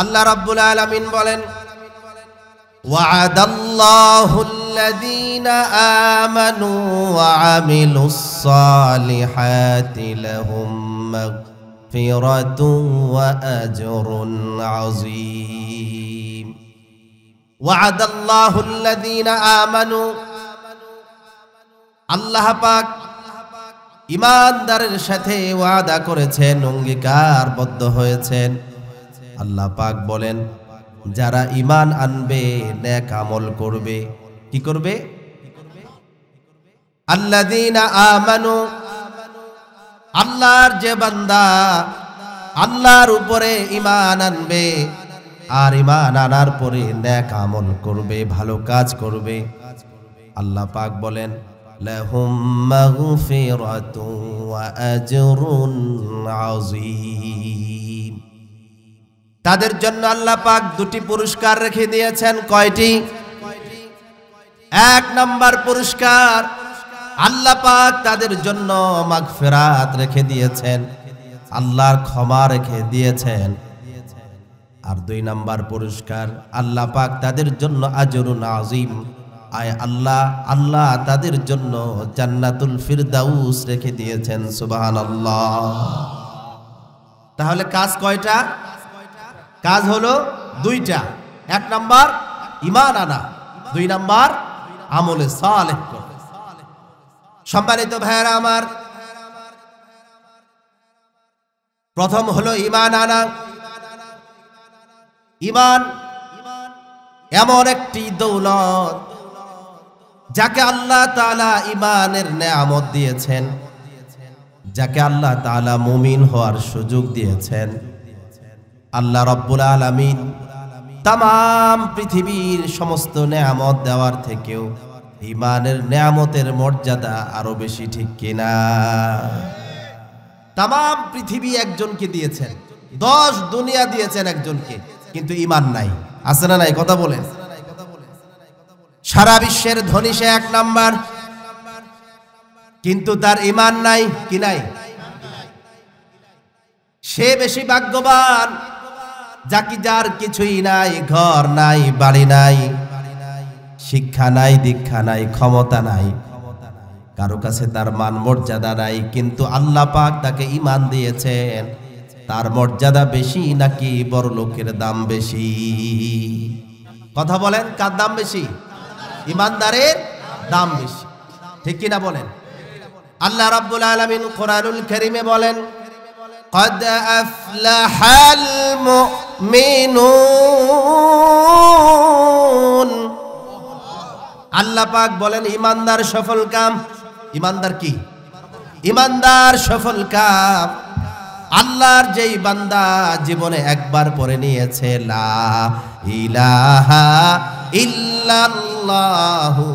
আল্লাহ রাব্বুল আলামিন বলেন, ওয়া'আদাল্লাহুল্লাযীনা আমানু ওয়া আমিলুস সালিহাতি লাহুম মাগফিরাতুন ওয়া আজরুন আযীম। ওয়া'আদাল্লাহুল্লাযীনা আমানু, আল্লাহ পাক ঈমানদারের সাথে ওয়াদা করেছেন, অঙ্গীকারবদ্ধ হয়েছেন। আল্লাহ পাক বলেন, যারা ঈমান আনবে, নেক আমল করবে, কি করবে? আল্লাযীনা আমানু, আল্লাহর যে বান্দা আল্লাহর উপরে ঈমান আনবে আর ঈমান আনার পরে নেক আমল করবে, ভালো কাজ করবে, আল্লাহ পাক বলেন লাহুম মাগফিরাতুন ওয়া আজরুন আযীম। তাদের জন্য আল্লাহ পাক দুটি পুরস্কার রেখে দিয়েছেন। কয়টি? এক নাম্বার পুরস্কার, আল্লাহ পাক তাদের জন্য মাগফিরাত রেখে দিয়েছেন, আল্লাহর ক্ষমা রেখে দিয়েছেন। আর দুই নাম্বার পুরস্কার, আল্লাহ পাক তাদের জন্য আজরুন আযীম, আয় আল্লাহ তাদের জন্য জান্নাতুল ফিরদাউস রেখে দিয়েছেন। সুবহানাল্লাহ। তাহলে কাজ কয়টা? কাজ হলো দুইটা। এক নাম্বার ঈমান আনা, দুই নাম্বার আমলে সালেহ করা। সম্মানিত ভাইয়েরা আমার, প্রথম হলো ঈমান আনা। ঈমান এমন একটি দৌলত যাকে আল্লাহ তাআলা ঈমানের নেয়ামত দিয়েছেন, যাকে আল্লাহ তাআলা মুমিন হওয়ার সুযোগ দিয়েছেন। আল্লাহ রাব্বুল আলামিন তামাম পৃথিবীর সমস্ত নেয়ামত দেওয়ার থেকেও ঈমানের নেয়ামতের মর্যাদা আরো বেশি, ঠিক কিনা? তামাম পৃথিবী একজনকে দিয়েছেন, 10 দুনিয়া দিয়েছেন একজনকে, কিন্তু ঈমান নাই। আছে না নাই? কথা বলেন। সারা বিশ্বের ধনী সে এক নাম্বার, কিন্তু তার ঈমান নাই, কি নাই? সে বেশি ভাগ্যবান যার কিছুই নাই, ঘর নাই, বাড়ি নাই, শিক্ষা নাই, দীক্ষা নাই, ক্ষমতা নাই, কারো কাছে তার মান মর্যাদা নাই, কিন্তু আল্লাহ পাক তাকে ঈমান দিয়েছেন। তার মর্যাদা বেশি নাকি বড় লোকের দাম বেশি? কথা বলেন, কার দাম বেশি? ঈমানদারের দাম বেশি, ঠিক কিনা বলেন? আল্লাহ রাব্বুল আলামিন কোরআনুল কারীমে বলেন, قد أفلح المؤمنون। আল্লাহ পাক বলেন ঈমানদার সফল কাম। ঈমানদার কি? ঈমানদার সফল কাম আল্লাহর যেই বান্দা জীবনে একবার পড়ে নিয়েছে লা ইলাহা ইল্লাল্লাহু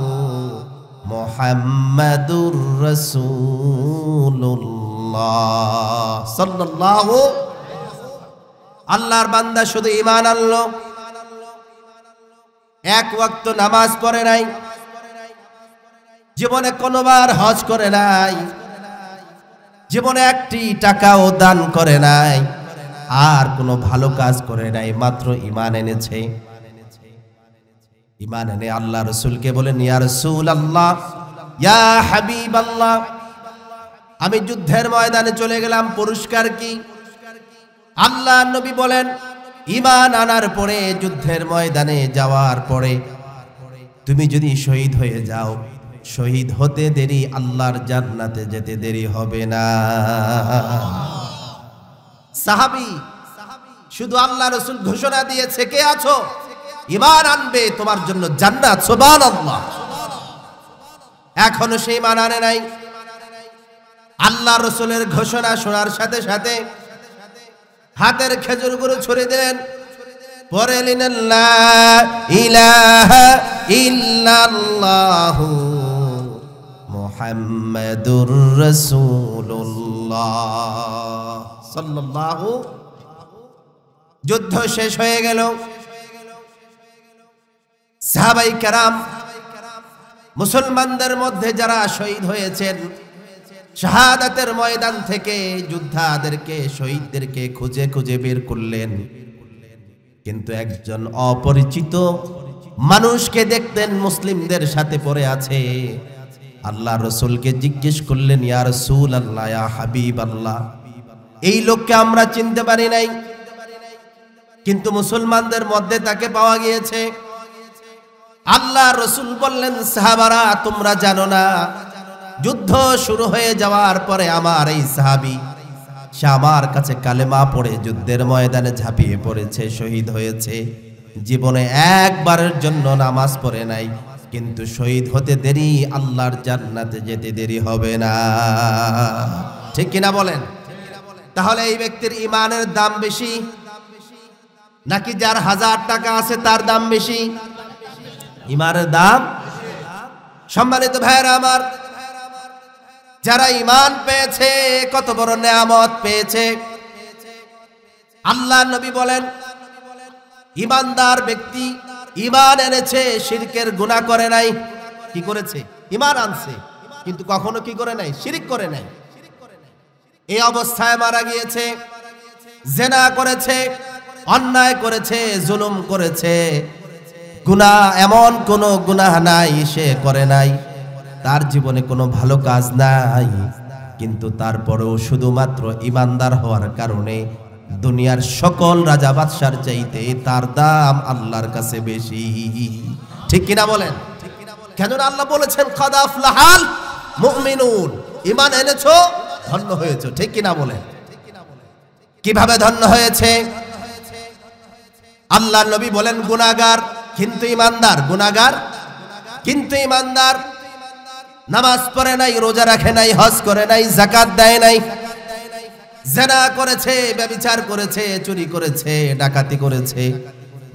মুহাম্মাদুর রাসূলুল্লাহ সাল্লাল্লাহু। আল্লাহর বান্দা শুধু ঈমান আনলো, এক ওয়াক্ত নামাজ পড়ে নাই, জীবনে কোনোবার হজ করে নাই, জীবনে একটি টাকাও দান করে নাই, আর কোনো ভালো কাজ করে নাই, মাত্র ঈমান এনেছে। ঈমান এনে আল্লাহ রাসূলকে বলেন, ইয়া রাসূলুল্লাহ, ইয়া হাবিবাল্লাহ, আমি যুদ্ধের ময়দানে চলে গেলাম, পুরস্কার কি? আল্লাহ নবী বলেন, ঈমান আনার পরে, যুদ্ধের ময়দানে যাওয়ার পরে তুমি যদি শহীদ হয়ে যাও, শহীদ হতে দেরি, আল্লাহর জান্নাতে যেতে দেরি হবে না। সাহাবী শুধু আল্লাহ রাসূল ঘোষণা দিয়েছে, কে আছো ঈমান আনবে, তোমার জন্য জান্নাত। সুবহানাল্লাহ। এখনো সেই ঈমান আনে নাই। আল্লাহ রাসূলের ঘোষণা শোনার সাথে সাথে হাতের খেজুর গুলো ছুঁড়ে দিলেন, পরে নিলেন লা ইলাহা ইল্লাল্লাহু মুহাম্মাদুর রাসূলুল্লাহ সাল্লাল্লাহু। যুদ্ধ শেষ হয়ে গেল। সাহাবায়ে কেরাম, মুসলমানদের মধ্যে যারা শহীদ হয়েছেন, শাহাদাতের ময়দান থেকে যোদ্ধাদেরকে, শহীদদেরকে খুঁজে খুঁজে বের করলেন। কিন্তু একজন অপরিচিত মানুষকে দেখতেন মুসলিমদের সাথে পড়ে আছে। আল্লাহ রসুলকে জিজ্ঞেস করলেন, ইয়া রাসূলুল্লাহ, ইয়া হাবিবাল্লাহ, এই লোককে আমরা চিনতে পারি নাই, কিন্তু মুসলমানদের মধ্যে তাকে পাওয়া গিয়েছে। আল্লাহ রসুল বললেন, সাহাবারা তোমরা জানো না, যুদ্ধ শুরু হয়ে যাওয়ার পরে আমার এই সাহাবী সে আমার কাছে কালেমা পড়ে যুদ্ধের ময়দানে ঝাঁপিয়ে পড়েছে, শহীদ হয়েছে। জীবনে একবারের জন্য নামাজ পড়ে নাই, কিন্তু শহীদ হতে দেরি, আল্লাহর জান্নাতে যেতে দেরি হবে না। ঠিক কিনা বলেন? তাহলে এই ব্যক্তির ইমানের দাম বেশি নাকি যার 1000 টাকা আছে তার দাম বেশি? ইমানের দাম। সম্মানিত ভাইরা আমার, যারা ইমান পেয়েছে কত বড় নেয়ামত পেয়েছে। আল্লাহ নবী বলেন, ইমানদার ব্যক্তি ইমান এনেছে, শিরকের গুনাহ করে নাই। কি করেছে? ইমান আনছে, কিন্তু কখনো কি করে নাই? শিরক করে নাই। এই অবস্থায় মারা গিয়েছে, জেনা করেছে, অন্যায় করেছে, জুলুম করেছে, গুনাহ এমন কোনো গুনাহ নাই সে করে নাই, তার জীবনে কোনো ভালো কাজ নাই, কিন্তু তারপরেও শুধুমাত্র ইমানদার হওয়ার কারণে দুনিয়ার সকল রাজা বাদশার চাইতে তার দাম আল্লাহর কাছে বেশি। ঠিক কিনা বলেন? কেন আল্লাহ বলেছেন, কাদ আফলাহাল মুমিনুন, ঈমান এনেছো ধন্য হয়েছো। ঠিক কিনা বলেন? কিভাবে ধন্য হয়েছে? আল্লাহ নবী বলেন, গুনাহগার কিন্তু ইমানদার, গুনাহগার কিন্তু ইমানদার, নামাজ পড়ে নাই, রোজা রাখে নাই, হজ করে নাই, যাকাত দেয় নাই, জেনা করেছে, ব্যভিচার করেছে, চুরি করেছে, ডাকাতি করেছে,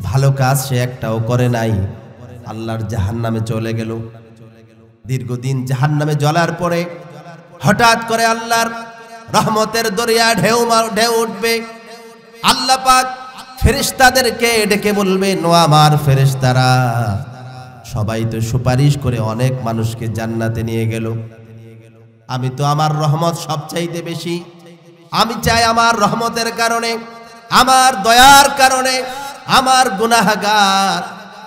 ভালো কাজ সে একটাও করে নাই, আল্লাহর জাহান্নামে চলে গেল। দীর্ঘদিন জাহান্নামে জ্বলার পরে হঠাৎ করে আল্লাহর রহমতের দরিয়া ঢেউ উঠবে। আল্লাহ পাক ফেরেশতাদেরকে ডেকে বলবেন, ও আমার ফেরেশতারা, সবাই তো সুপারিশ করে অনেক মানুষকে জান্নাতে নিয়ে গেল, আমি তো আমার রহমত সবচাইতে বেশি, আমি চাই আমার রহমতের কারণে, আমার দয়ার কারণে, আমার গুনাহগার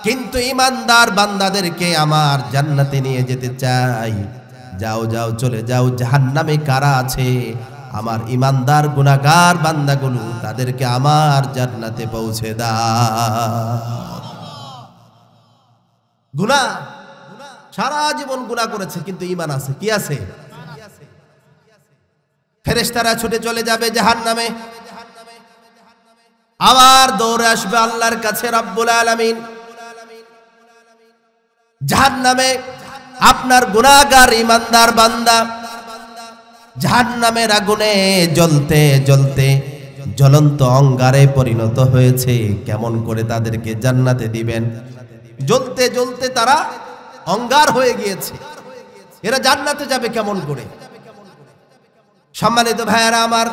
কিন্তু ইমানদার বান্দাদেরকে আমার জান্নাতে নিয়ে যেতে চাই। যাও যাও, চলে যাও, জাহান্নামে কারা আছে, আমার ইমানদার গুনাহগার বান্দাগুলো, তাদেরকে আমার জান্নাতে পৌঁছে দাও। গুনাহ, সারা জীবন গুনাহ করেছে কিন্তু ঈমান আছে। কি আছে? ফেরেশতারা ছুটে চলে যাবে জাহান্নামে, আবার দৌড়ে আসবে আল্লাহর কাছে রব্বুল আলামিন। জাহান্নামে আপনার গুনাহগার ঈমানদার বান্দা জাহান্নামের আগুনে জ্বলতে জ্বলতে জ্বলন্ত অঙ্গারে পরিণত হয়েছে। কেমন করে তাদেরকে জান্নাতে দিবেন? জ্বলতে জ্বলতে তারা অঙ্গার হয়ে গিয়েছে, এরা জান্নাতে যাবে কেমন করে? সম্মানিত ভাইয়েরা আমার,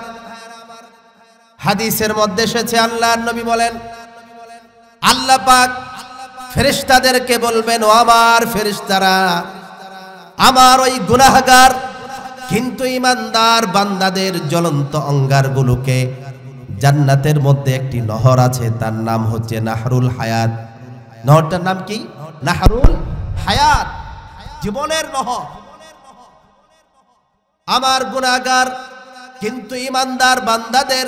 হাদিসের মধ্যে এসেছে, আল্লাহর নবী বলেন, আল্লাহ পাক ফেরেশতাদেরকে বলবেন, ও আমার ফেরেশতারা, আমার ওই গুনাহগার কিন্তু ইমানদার বান্দাদের জ্বলন্ত অঙ্গারগুলোকে, জান্নাতের মধ্যে একটি নহর আছে, তার নাম হচ্ছে নাহরুল হায়াত। নহরটার নাম কি? নাহরুল হায়াত, জীবনের নহর। আমার গুনাহগার কিন্তু ইমানদার বান্দাদের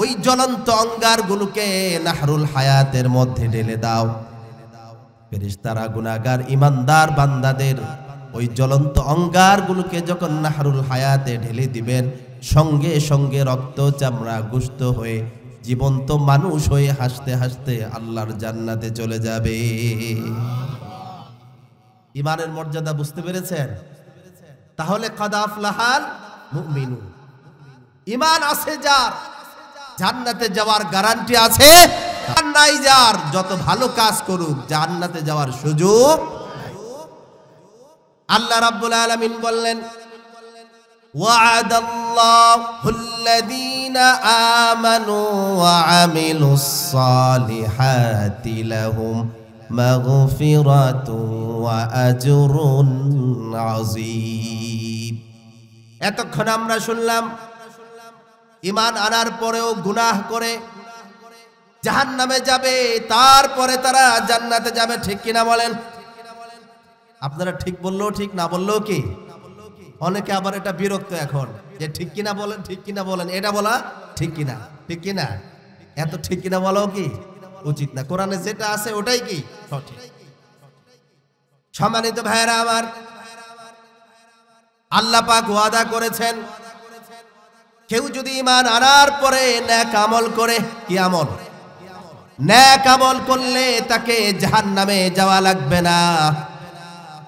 ওই জ্বলন্ত অঙ্গারগুলোকে নাহরুল হায়াতের মধ্যে ঢেলে দাও। ফেরেশতারা গুনাহগার ইমানদার বান্দাদের ওই জ্বলন্ত অঙ্গারগুলোকে যখন নাহরুল হায়াতে ঢেলে দিবেন, সঙ্গে সঙ্গে রক্ত চামড়া গোশত হয়ে জীবন্ত মানুষ হয়ে হাসতে হাসতে আল্লাহর জান্নাতে চলে যাবে। ঈমানের মর্যাদা বুঝতে পেরেছেন? তাহলে কাদ আফলাহাল মুমিনুন, ঈমান আছে যার, জান্নাতে যাওয়ার গ্যারান্টি আছে। আর নাই যার, যত ভালো কাজ করুক জান্নাতে যাওয়ার সুযোগ। আল্লাহ রাব্বুল আলামিন বললেন, ওয়া'দাল্লাহুল্লাযীনা আমানু ওয়া আমিলুস সালিহাতি লাহুম মাগফিরাতুন ওয়া আজরুন আযীম। এতক্ষণ আমরা শুনলাম ঈমান আনার পরেও গুনাহ করে জাহান্নামে যাবে, তারপরে তারা জান্নাতে যাবে। ঠিক কিনা বলেন? আপনারা ঠিক বললেও ঠিক, না বললেও কি? অনেকে আবার এটা বিরক্ত এখন যে ঠিক কিনা বলেন, ঠিক কিনা বলেন, এটা বলা ঠিক কিনা, ঠিক কিনা। এত ঠিক কিনা বলাও কি উচিত না। কোরআনে যেটা আছে ওটাই কি সঠিক। সম্মানিত ভাইয়েরা আমার, আল্লাহ পাক ওয়াদা করেছেন, কেউ যদি ঈমান আনার পরে নেক আমল করে, কি আমল? নেক আমল করলে তাকে জাহান্নামে যাওয়া লাগবে না।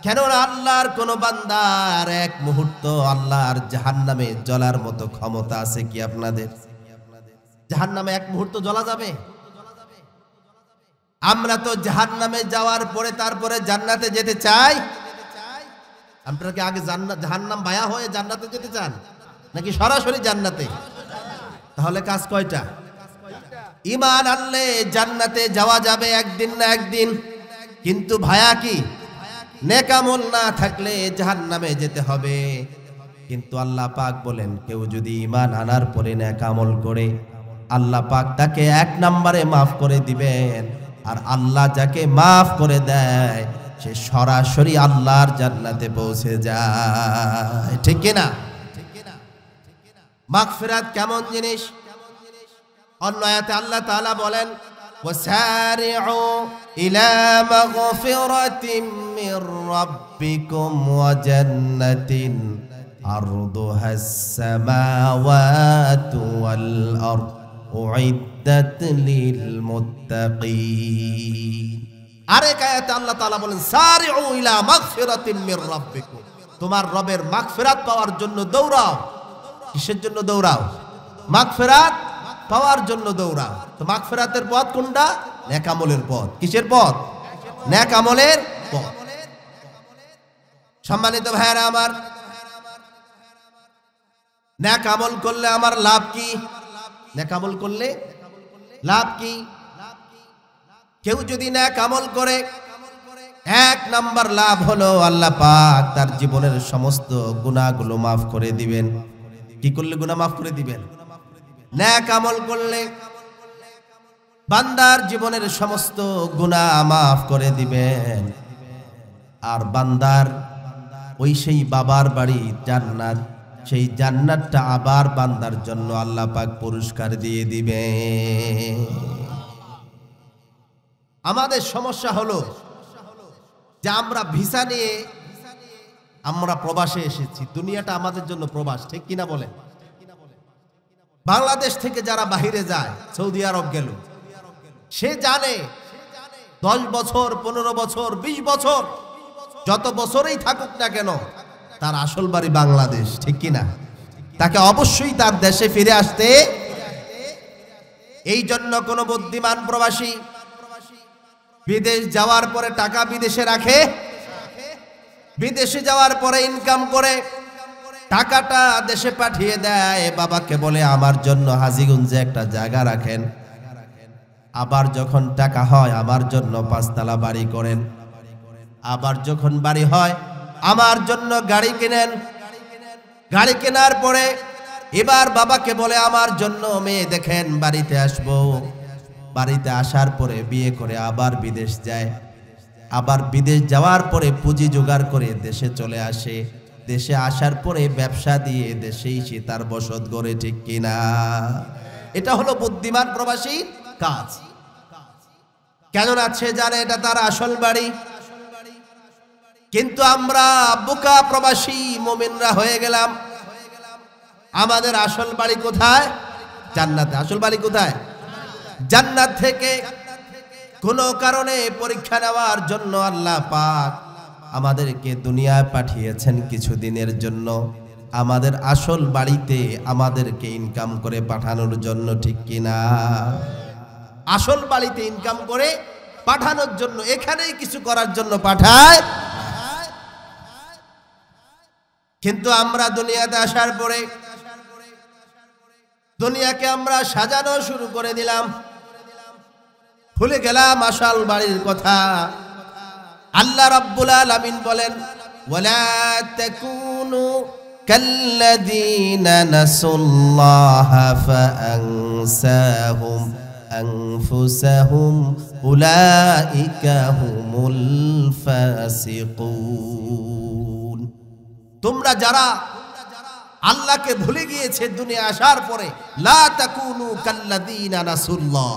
কেন? আল্লাহর কোন বান্দার এক মুহূর্ত আল্লাহর জাহান্নামে জ্বলার মতো ক্ষমতা আছে কি আপনাদের? জাহান্নামে এক মুহূর্ত জ্বলা যাবে? আমরা তো জাহান্নামে যাওয়ার পরে তারপরে জান্নাতে যেতে চাই। আপনারা কি আগে জাহান্নাম বায়া হয়ে জান্নাতে যেতে চান, নাকি সরাসরি জান্নাতে? তাহলে কাজ কয়টা? ঈমান আনলে জান্নাতে যাওয়া যাবে একদিন না একদিন, কিন্তু ভায়া কি? নেক আমল না থাকলে জাহান্নামে যেতে হবে। কিন্তু আল্লাহ পাক বলেন, কেউ যদি ঈমান আনার পরে নেক আমল করে, আল্লাহ পাক তাকে এক নম্বরে মাফ করে দিবেন। আর আল্লাহ যাকে মাফ করে দেয় সে সরাসরি আল্লাহর জান্নাতে পৌঁছে যায়। ঠিক কিনা? মাগফিরাত কেমন জিনিস? অন্য আয়াতে আল্লাহ তাআলা বলেন, ওয়াসারিউ ইলা মাগফিরাতিম মির রাব্বিকুম ওয়া জান্নাতিন আরদুহাস সামাওয়াতু ওয়াল আরদ উইদ্দাত লিল মুত্তাকিন। আরেক আয়াতে আল্লাহ তাআলা বলেন, সারিউ ইলা মাগফিরাতিম মির রাব্বিকুম, তোমার রবের মাগফিরাত পাওয়ার জন্য দৌড়াও। কিসের জন্য দৌড়াও? মাগফিরাত পাওয়ার জন্য দৌড়াও। তো মাগফিরাতের পথ কোনটা? নেক আমলের পথ। কিসের পথ? নেক আমলের পথ। সম্মানিত ভাইয়েরা আমার, নেক আমল করলে আমার লাভ কি? নেক আমল করলে লাভ কি? কেউ যদি নেক আমল করে, এক নাম্বার লাভ হলো আল্লাহ পাক তার জীবনের সমস্ত গুনাহগুলো মাফ করে দিবেন। কি করলে গুনাহ মাফ করে দিবেন? নেক আমল করলে বান্দার জীবনের সমস্ত গুনাহ মাফ করে দিবেন। আর বান্দার ওই সেই বাবার বাড়ি জান্নাত, সেই জান্নাতটা আবার বান্দার জন্য আল্লাহ পাক পুরস্কার দিয়ে দিবেন। আমাদের সমস্যা হলো যে আমরা ভিসা নিয়ে আমরা প্রবাসে এসেছি। দুনিয়াটা আমাদের জন্য প্রবাস। ঠিক কিনা বলেন? বাংলাদেশ থেকে যারা বাহিরে যায়, সৌদি আরব গেল, সে জানে 10 বছর 15 বছর 20 বছর যত বছরই থাকুক না কেন, তার আসল বাড়ি বাংলাদেশ। ঠিক কিনা? তাকে অবশ্যই তার দেশে ফিরে আসতে। এই জন্য কোন বুদ্ধিমান প্রবাসী বিদেশ যাওয়ার পরে টাকা বিদেশে রাখে, বিদেশে যাওয়ার পরে ইনকাম করে টাকাটা দেশে পাঠিয়ে দেয়, বাবাকে বলে আমার জন্য হাজীগঞ্জে একটা জায়গা রাখেন। আবার যখন টাকা হয় আমার জন্য 5 তলা বাড়ি করেন। আবার যখন বাড়ি হয় আমার জন্য গাড়ি কিনেন। গাড়ি কেনার পরে এবার বাবাকে বলে আমার জন্য মেয়ে দেখেন, বাড়িতে আসবো। বাড়িতে আসার পরে বিয়ে করে আবার বিদেশ যায়। আবার বিদেশ যাওয়ার পরে পুঁজি জোগাড় করে দেশে চলে আসে। দেশে আসার পরে ব্যবসা দিয়ে দেশেই সে তার বসত গড়ে। ঠিক কিনা? এটা হলো বুদ্ধিমান প্রবাসীর কাজ। কেননা সে জানে এটা তার আসল বাড়ি। কিন্তু আমরা বোকা প্রবাসী মুমিনরা হয়ে গেলাম। আমাদের আসল বাড়ি কোথায়? জান্নাতে। আসল বাড়ি কোথায়? জান্নাত থেকে কোনো কারণে পরীক্ষা নেওয়ার জন্য আল্লাহ পাক আমাদেরকে দুনিয়ায় পাঠিয়েছেন কিছুদিনের জন্য, আমাদের আসল বাড়িতে আমাদেরকে ইনকাম করে পাঠানোর জন্য। ঠিক কিনা? আসল বাড়িতে ইনকাম করে পাঠানোর জন্য, এখানেই কিছু করার জন্য পাঠায়। কিন্তু আমরা দুনিয়াতে আসার পরে দুনিয়াকে আমরা সাজানো শুরু করে দিলাম, ভুলে গেলাম আসল বাড়ির কথা। আল্লাহ রাব্বুল আলামিন বলেন, ওয়ালা তাকুনু কাল্লাযীনা নাসুল্লাহা ফাআনসাহুম আনফুসাহুম উলাইকা হুমুল ফাসিকুন। তোমরা যারা আল্লাহকে ভুলে গিয়েছে দুনিয়া আসার পরে, লা তাকুনু কাল্লাযীনা নাসুল্লাহ,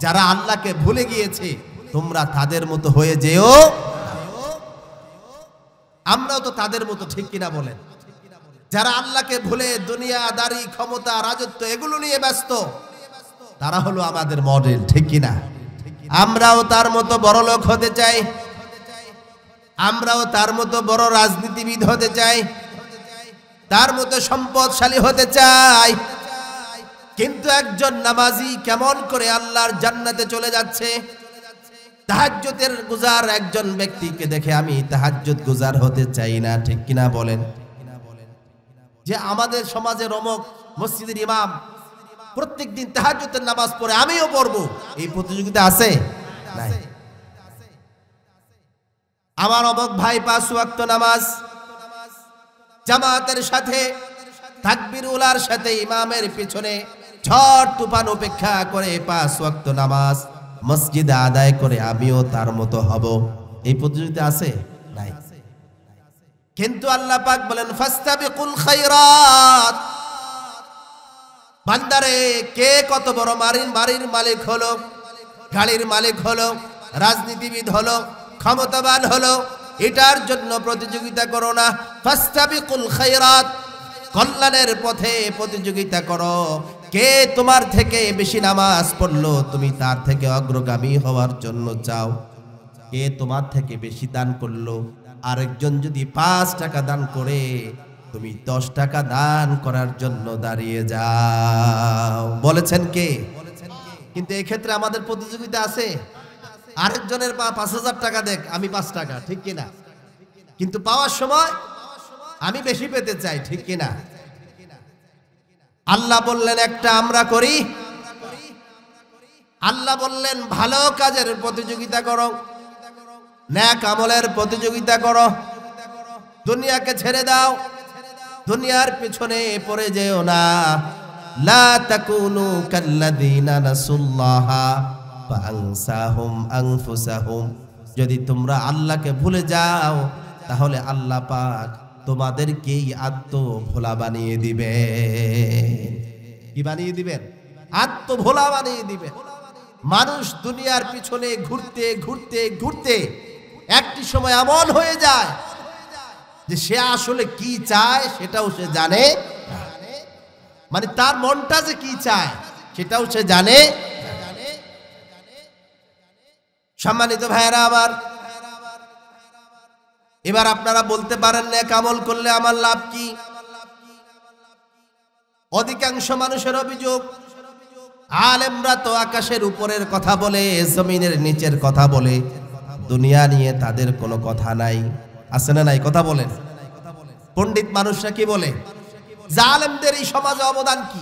যারা আল্লাহকে ভুলে গিয়েছে তোমরা তাদের মতো হয়ে যেও। আমরাও তো তাদের মতো, ঠিক কিনা বলেন? যারা আল্লাহকে ভুলে দুনিয়াদারি, ক্ষমতা, রাজত্ব এগুলো নিয়ে ব্যস্ত, তারা হলো আমাদের মডেল, ঠিক কিনা? আমরাও তার মতো বড় লোক হতে চাই, আমরাও তার মতো বড় রাজনীতিবিদ হতে চাই, তার মতো সম্পদশালী হতে চাই। কিন্তু একজন নামাজি কেমন করে আল্লাহর জান্নাতে চলে যাচ্ছে? তাহাজ্জুদের গুজার একজন ব্যক্তিকে দেখে আমি তাহাজ্জুদ গুজার হতে চাই না, ঠিক কিনা বলেন? যে আমাদের সমাজের অমুক মসজিদের ইমাম প্রত্যেকদিন তাহাজ্জুদের নামাজ পড়ে, আমিও পড়বো, এই প্রতিযোগিতা আছে? নাই। আমার অমুক ভাই 5 ওয়াক্ত নামাজ জামাতের সাথে, তাকবীরুলার সাথে, ইমামের পিছনে ঝড় তুফান উপেক্ষা করে 5 ওয়াক্ত নামাজ মসজিদে আদায় করে, আমিও তার মতো হব, এই প্রতিযোগিতা আছে? নাই। কিন্তু আল্লাহ পাক বলেন ফাস্তাবিকুল খায়রাত, বান্দারে কে কত বড় বাড়ির মালিক হলো, গাড়ির মালিক হলো, রাজনীতিবিদ হলো, ক্ষমতাবান হলো, এটার জন্য প্রতিযোগিতা করো না। ফাস্তাবিকুল খায়রাত, কল্যাণের পথে প্রতিযোগিতা করো। কে তোমার থেকে বেশি নামাজ পড়লো, তুমি তার থেকে অগ্রগামী হওয়ার জন্য চাও। কে তোমার থেকে বেশি দান করলো, আরেকজন যদি 5 টাকা দান করে, তুমি 10 টাকা দান করার জন্য দাঁড়িয়ে যাও। বলেছেন কে? কিন্তু এই ক্ষেত্রে আমাদের প্রতিযোগিতা আছে। আরেকজনের 5,000 টাকা দেখ, আমি 5 টাকা, ঠিক কিনা? কিন্তু পাওয়ার সময় আমি বেশি পেতে চাই, ঠিক কিনা? আল্লাহ বললেন একটা আমরা করি, আল্লাহ বললেন ভালো কাজের প্রতিযোগিতা করো, নেক আমলের প্রতিযোগিতা করো, দুনিয়াকে ছেড়ে দাও, দুনিয়ার পিছনে পড়ে যেও না। লা তাকুনু কাল্লাযীনা নাসুল্লাহা ফাআনসাহুম আনফুসাহুম, যদি তোমরা আল্লাহকে ভুলে যাও তাহলে আল্লাহ পাক তোমাদেরকেই আত্মভোলা বানিয়ে দিবেন। কি বানিয়ে দিবেন? আত্মভোলা বানিয়ে দিবেন। মানুষ দুনিয়ার পিছনে ঘুরতে ঘুরতে ঘুরতে একটি সময় এমন হয়ে যায় যে সে আসলে কি চায় সেটাও সে জানে, মানে তার মনটা যে কি চায় সেটাও সে জানে। সম্মানিত ভাইয়েরা আমার, এবার আপনারা বলতে পারেন নেক আমল করলে আমার লাভ কি? অধিকাংশ মানুষের অভিযোগ, আলেমরা তো আকাশের উপরের কথা বলে, জমিনের নিচের কথা বলে, দুনিয়া নিয়ে তাদের কোনো কথা নাই। আছে না নাই? কথা বলেন। পণ্ডিত মানুষরা কি বলে? জালেমদের এই সমাজে অবদান কি?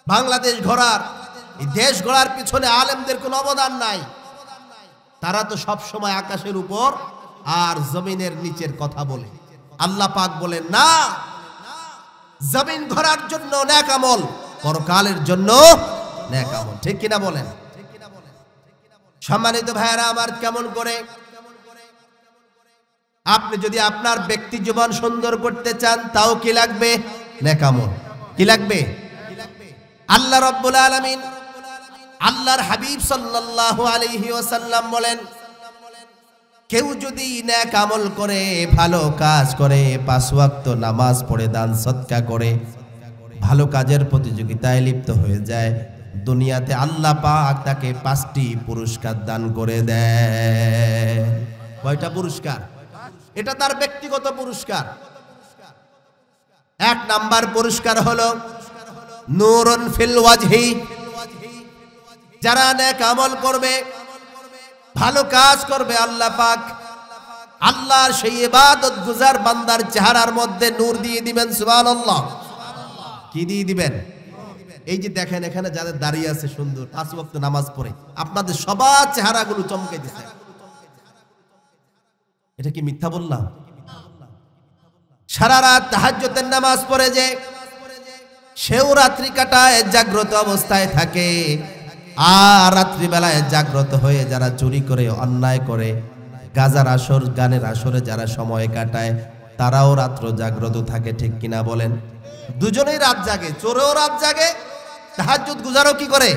বাংলাদেশ গড়ার, এই দেশ গড়ার পিছনে আলেমদের কোনো অবদান নাই। তারা তো সব সময় আকাশের উপর আর জমিনের নিচের কথা বলে। আল্লাহ পাক বলেন না, জমিন গড়ার জন্য নেক আমল, পরকালের জন্য নেক আমল, ঠিক কিনা বলেন? সম্মানিত ভাইয়েরা আমার, কেমন করে আপনি যদি আপনার ব্যক্তি জীবন সুন্দর করতে চান, তাও কি লাগবে? নেক আমল। কি লাগবে? আল্লাহ রাব্বুল আলামিন, আল্লাহর হাবিব সাল্লাল্লাহু আলাইহি ওয়াসাল্লাম বলেন, কেউ যদি নেক আমল করে, ভালো কাজ করে, 5 ওয়াক্ত নামাজ পড়ে, দান সদকা করে, ভালো কাজের প্রতিযোগিতায় লিপ্ত হয়ে যায়, দুনিয়াতে আল্লাহ পাক তাকে 5টি পুরস্কার দান করে দেয়। কয়টা পুরস্কার? এটা তার ব্যক্তিগত পুরস্কার। 1 নাম্বার পুরস্কার হলো নূরুন ফিল ওয়াজহি, যারা নেক আমল করবে, ভালো কাজ করবে, আল্লাহ পাক আল্লাহর সেই ইবাদত গুজার বান্দার চেহারার মধ্যে নূর দিয়ে দিবেন। সুবহানাল্লাহ। কি দিয়ে দিবেন? এই যে দেখেন এখানে যাদের দাঁড়িয়ে আছে সুন্দর 5 ওয়াক্ত নামাজ পড়ে, আপনাদের সবার চেহারাগুলো চমকে দিচ্ছে। এটা কি মিথ্যা বললাম? সারা রাত তাহাজ্জুদের নামাজ পড়ে যে সেও রাত্রি কাটায়, জাগ্রত অবস্থায় থাকে। আর রাত্রিবেলায় জাগ্রত হয়ে যারা চুরি করে, অন্যায় করে, গাজার আসর, গানের আসরে যারা সময় কাটায়, তারাও রাত্র জাগ্রত থাকে। ঠিক কিনা বলেন? দুজনেই রাত জাগে, চোরেও রাত জাগে, তাহাজ্জুদ গুজারও কি করে।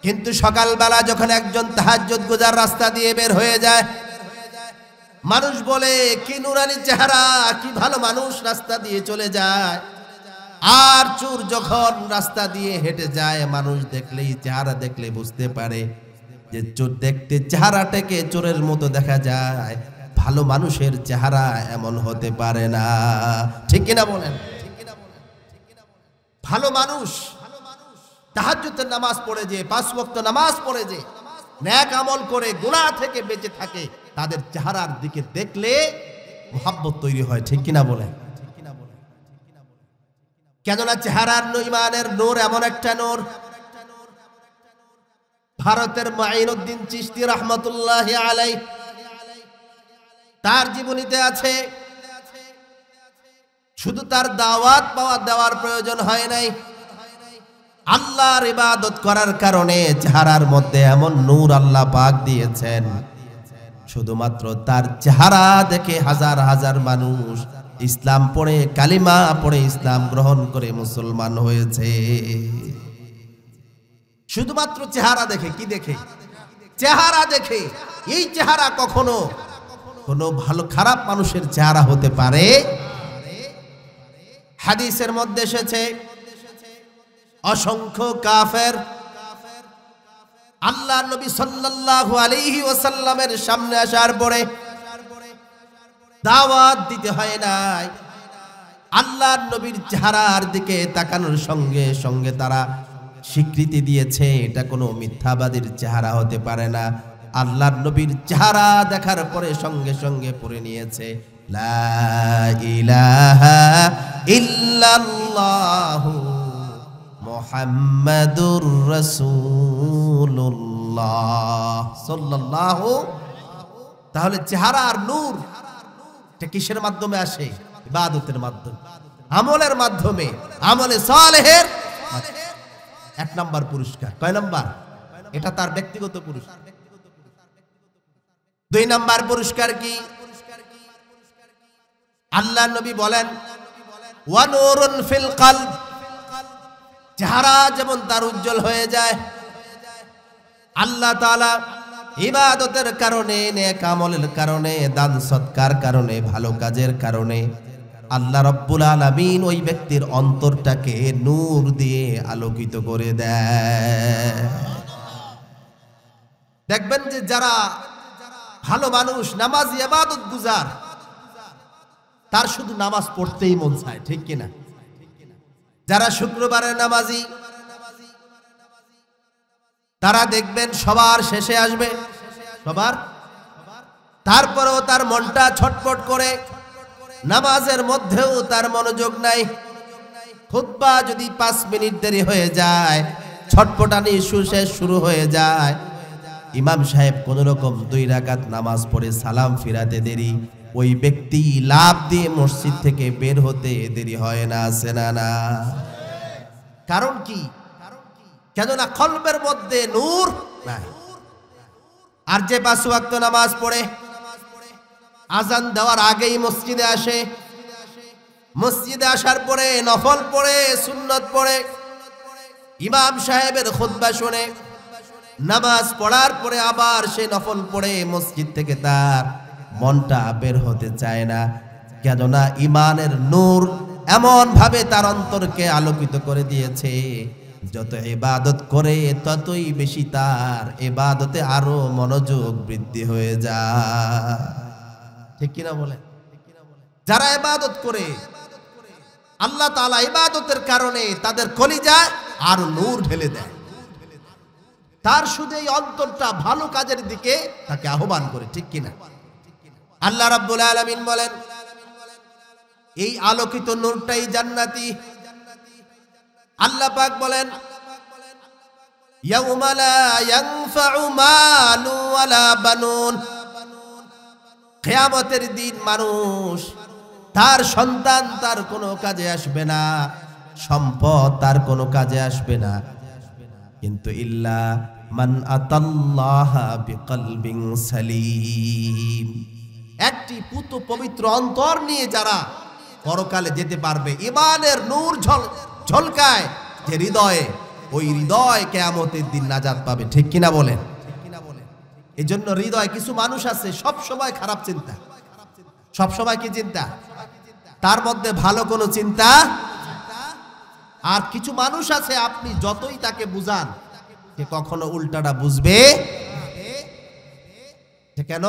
কিন্তু সকালবেলা যখন একজন তাহাজ্জুদ গুজার রাস্তা দিয়ে বের হয়ে যায়, মানুষ বলে কি নুরানি চেহারা, কি ভালো মানুষ, রাস্তা দিয়ে চলে যায়। আর চোর যখন রাস্তা দিয়ে হেঁটে যায়, মানুষ দেখলেই, চেহারা দেখলে বুঝতে পারে যে চোর দেখতে চেহারাটাকে চোরের মতো দেখা যায়, ভালো মানুষের চেহারা এমন হতে পারে না। ঠিক কিনা বলেন? ভালো মানুষ তাহাজ্জুদের নামাজ পড়ে, যে 5 ওয়াক্ত নামাজ পড়ে, যে নেক আমল করে গুনাহ থেকে বেঁচে থাকে, তাদের চেহারার দিকে দেখলে মুহাব্বত তৈরি হয়। ঠিক কিনা বলেন? কেননা চেহারার ইমানের নূর এমন একটা নূর, ভারতের মুঈনুদ্দিন চিশতি রাহমাতুল্লাহি আলাইহি তার জীবনীতে আছে, শুধু তার দাওয়াত দেওয়ার প্রয়োজন হয় নাই, আল্লাহর ইবাদত করার কারণে চেহারার মধ্যে এমন নূর আল্লাহ পাক দিয়েছেন, শুধুমাত্র তার চেহারা দেখে হাজার হাজার মানুষ ইসলাম পড়ে, কালিমা পড়ে ইসলাম গ্রহণ করে মুসলমান হয়েছে। শুধুমাত্র চেহারা দেখে। কি দেখে? চেহারা দেখে। এই চেহারা কখনো কোনো ভালো খারাপ মানুষের চেহারা হতে পারে? হাদিসের মধ্যে এসেছে, অসংখ্য কাফের আল্লাহর নবী সাল্লাল্লাহু আলাইহি ওয়াসাল্লামের সামনে আসার পরে দাওয়াত দিতে হয় নাই, আল্লাহর নবীর চেহারার দিকে তাকানোর সঙ্গে সঙ্গে তারা স্বীকৃতি দিয়েছে এটা কোনো মিথ্যাবাদীর চেহারা হতে পারে না। আল্লাহর নবীর চেহারা দেখার পরে সঙ্গে সঙ্গে পড়ে নিয়েছে লা ইলাহা ইল্লাল্লাহু মুহাম্মাদুর রাসূলুল্লাহ সাল্লাল্লাহু। তাহলে চেহারার নূর এটা কিসের মাধ্যমে আসে? ইবাদতের মাধ্যমে, আমলের মাধ্যমে, আমলে সালেহের। 1 নাম্বার পুরস্কার। কয় নাম্বার? এটা তার ব্যক্তিগত পুরস্কার। 2 নাম্বার পুরস্কার কি? আল্লাহ নবী বলেন ওয়া নূরুন ফিল কলব, চেহারা যেমন তার উজ্জ্বল হয়ে যায়, আল্লাহ তাআলা ইবাদতের কারণে, নেক আমলের কারণে, দান সৎকার কারণে, ভালো কাজের কারণে আল্লাহ রাব্বুল আলামিন ওই ব্যক্তির অন্তরটাকে নূর দিয়ে আলোকিত করে দেয়। দেখবেন যে যারা ভালো মানুষ, নামাজি, ইবাদত গুজার, তার শুধু নামাজ পড়তেই মন চায়। ঠিক কিনা? যারা শুক্রবারের নামাজি, তারা দেখবেন সবার শেষে আসবে, সবার, তারপরেও তার মনটা ছটফট করে, নামাজের মধ্যেও তার মনোযোগ নাই। খুতবা যদি 5 মিনিট দেরি হয়ে যায়, ছটফটানি শেষ শুরু হয়ে যায়, ইমাম সাহেব কোন রকম 2 রাকাত নামাজ পড়ে সালাম ফিরাতে দেরি, ওই ব্যক্তি লাভ দিয়ে মসজিদ থেকে বের হতে দেরি হয় না? আছে না? না। কারণ কি? কেননা কলবের মধ্যে নূর নাই। আর যে 5 ওয়াক্ত নামাজ পড়ে আজান দেওয়ার আগেই মসজিদে আসে, মসজিদে আসার পরে নফল পড়ে, সুন্নত পড়ে, ইমাম সাহেবের খুতবা শুনে, নামাজ পড়ার পরে আবার সে নফল পড়ে মসজিদ থেকে তার মনটা বের হতে চায় না। কেননা ইমানের নূর এমন ভাবে তার অন্তরকে আলোকিত করে দিয়েছে, যত ইবাদত করে ততই বেশি তার ইবাদতে আরো মনোযোগ বৃদ্ধি হয়ে যায়। ঠিক কিনা বলেন? যারা ইবাদত করে, আল্লাহ তাআলা ইবাদতের কারণে তাদের কলিজায় আরো নূর ঢেলে দেয়, তার শুধু এই অন্তরটা ভালো কাজের দিকে তাকে আহ্বান করে। ঠিক কিনা? আল্লাহ রাব্বুল আলামিন বলেন এই আলোকিত নূরটাই জান্নাতি। আল্লাহ পাক বলেন ইয়াউমা লা ইয়ানফাউ মালু ওয়ালা বানুন, কিয়ামতের দিন মানুষ, তার সন্তান তার কোনো কাজে আসবে না, সম্পদ তার কোনো কাজে আসবে না। কিন্তু ইল্লা মান আতাল্লাহা বিকলবিন সালিম, একটি পুত পবিত্র অন্তর নিয়ে যারা পরকালে যেতে পারবে, ঈমানের নূর ঝলকায় যে হৃদয়ে, ওই হৃদয় কিয়ামতের দিন নাজাত পাবে। ঠিক কিনা বলেন? এই জন্য হৃদয় কিছু মানুষ আছে সব সময় খারাপ চিন্তা, সব সময় কি চিন্তা, তার মধ্যে ভালো কোনো চিন্তা। আর কিছু মানুষ আছে আপনি যতই তাকে বুঝান সে কখনো উল্টাটা বুঝবে। কেন?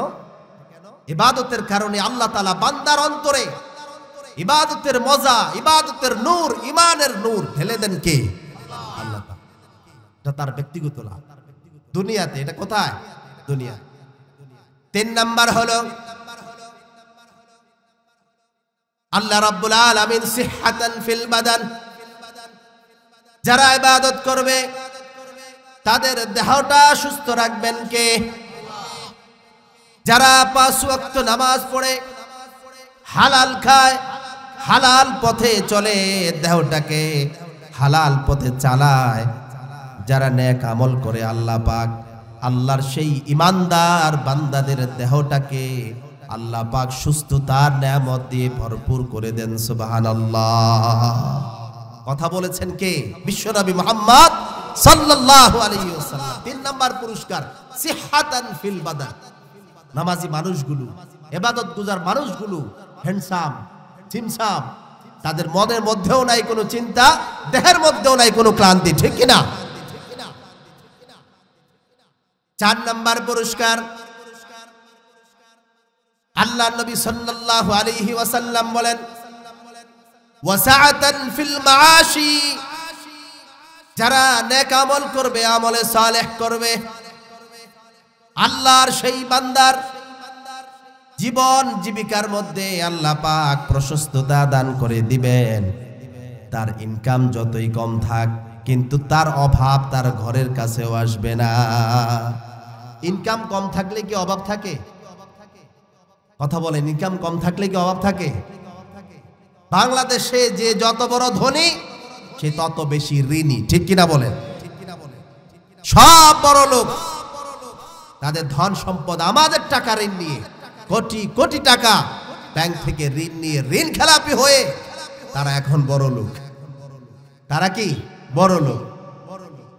ইবাদতের কারণে আল্লাহ তাআলা বান্দার অন্তরে ইবাদতের মজা, ইবাদতের নূর, ঈমানের নূর ঢেলে দেন কে? আল্লাহ তাআলা। এটা তার ব্যক্তিগত লাভ দুনিয়াতে। এটা কোথায়? দুনিয়া। 3 নাম্বার হলো আল্লাহ রাব্বুল আলামিন সিহহাতান ফিল বাদান, যারা ইবাদত করবে তাদের দেহটা সুস্থ রাখবেন কে? যারা 5 ওয়াক্ত নামাজ পড়ে, হালাল খায়, হালাল পথে চলে, দেহটাকে হালাল পথে চালায়, যারা নেক আমল করে, আল্লাহ পাক আল্লাহর সেই ইমানদার বান্দাদের দেহটাকে আল্লাহ পাক সুস্থতার নেয়ামত দিয়ে ভরপুর করে দেন। সুবহানাল্লাহ। কথা বলেছেন কে? বিশ্বনবী মুহাম্মদ সাল্লাল্লাহু আলাইহি ওয়াসাল্লাম। 3 নাম্বার পুরস্কার সিহহাতান ফিল বাদান। নামাজি মানুষগুলো, ইবাদত গুজার মানুষগুলো হ্যান্ডসাম, সিমসাম, তাদের মনের মধ্যেও নাই কোনো চিন্তা, দেহের মধ্যেও নাই কোনো ক্লান্তি। ঠিক কিনা? 4 নাম্বার পুরস্কার আল্লাহ নবী সাল্লাল্লাহু আলাইহি ওয়াসাল্লাম বলেন ওয়াসাআতান ফিল মাআশি, যারা নেক আমল করবে, আমলে সালেহ করবে, আল্লাহর সেই বান্দার জীবন জীবিকার মধ্যে আল্লাহ পাক প্রশস্ততা দান করে দিবেন। তার ইনকাম যতই কম থাক, কিন্তু তার অভাব তার ঘরের কাছেও আসবে না। ইনকাম কম থাকলে কি অভাব থাকে? কথা বলেন, ইনকাম কম থাকলে কি অভাব থাকে? বাংলাদেশে যে যত বড় ধনী সে তত বেশি ঋণী। ঠিক কিনা বলেন? সব বড় লোক তাদের ধন সম্পদ আমাদের টাকা ঋণ নিয়ে, কোটি কোটি টাকা ব্যাংক থেকে ঋণ নিয়ে ঋণ খেলাপি হয়ে তারা এখন বড় লোক। তারা কি বড় লোক?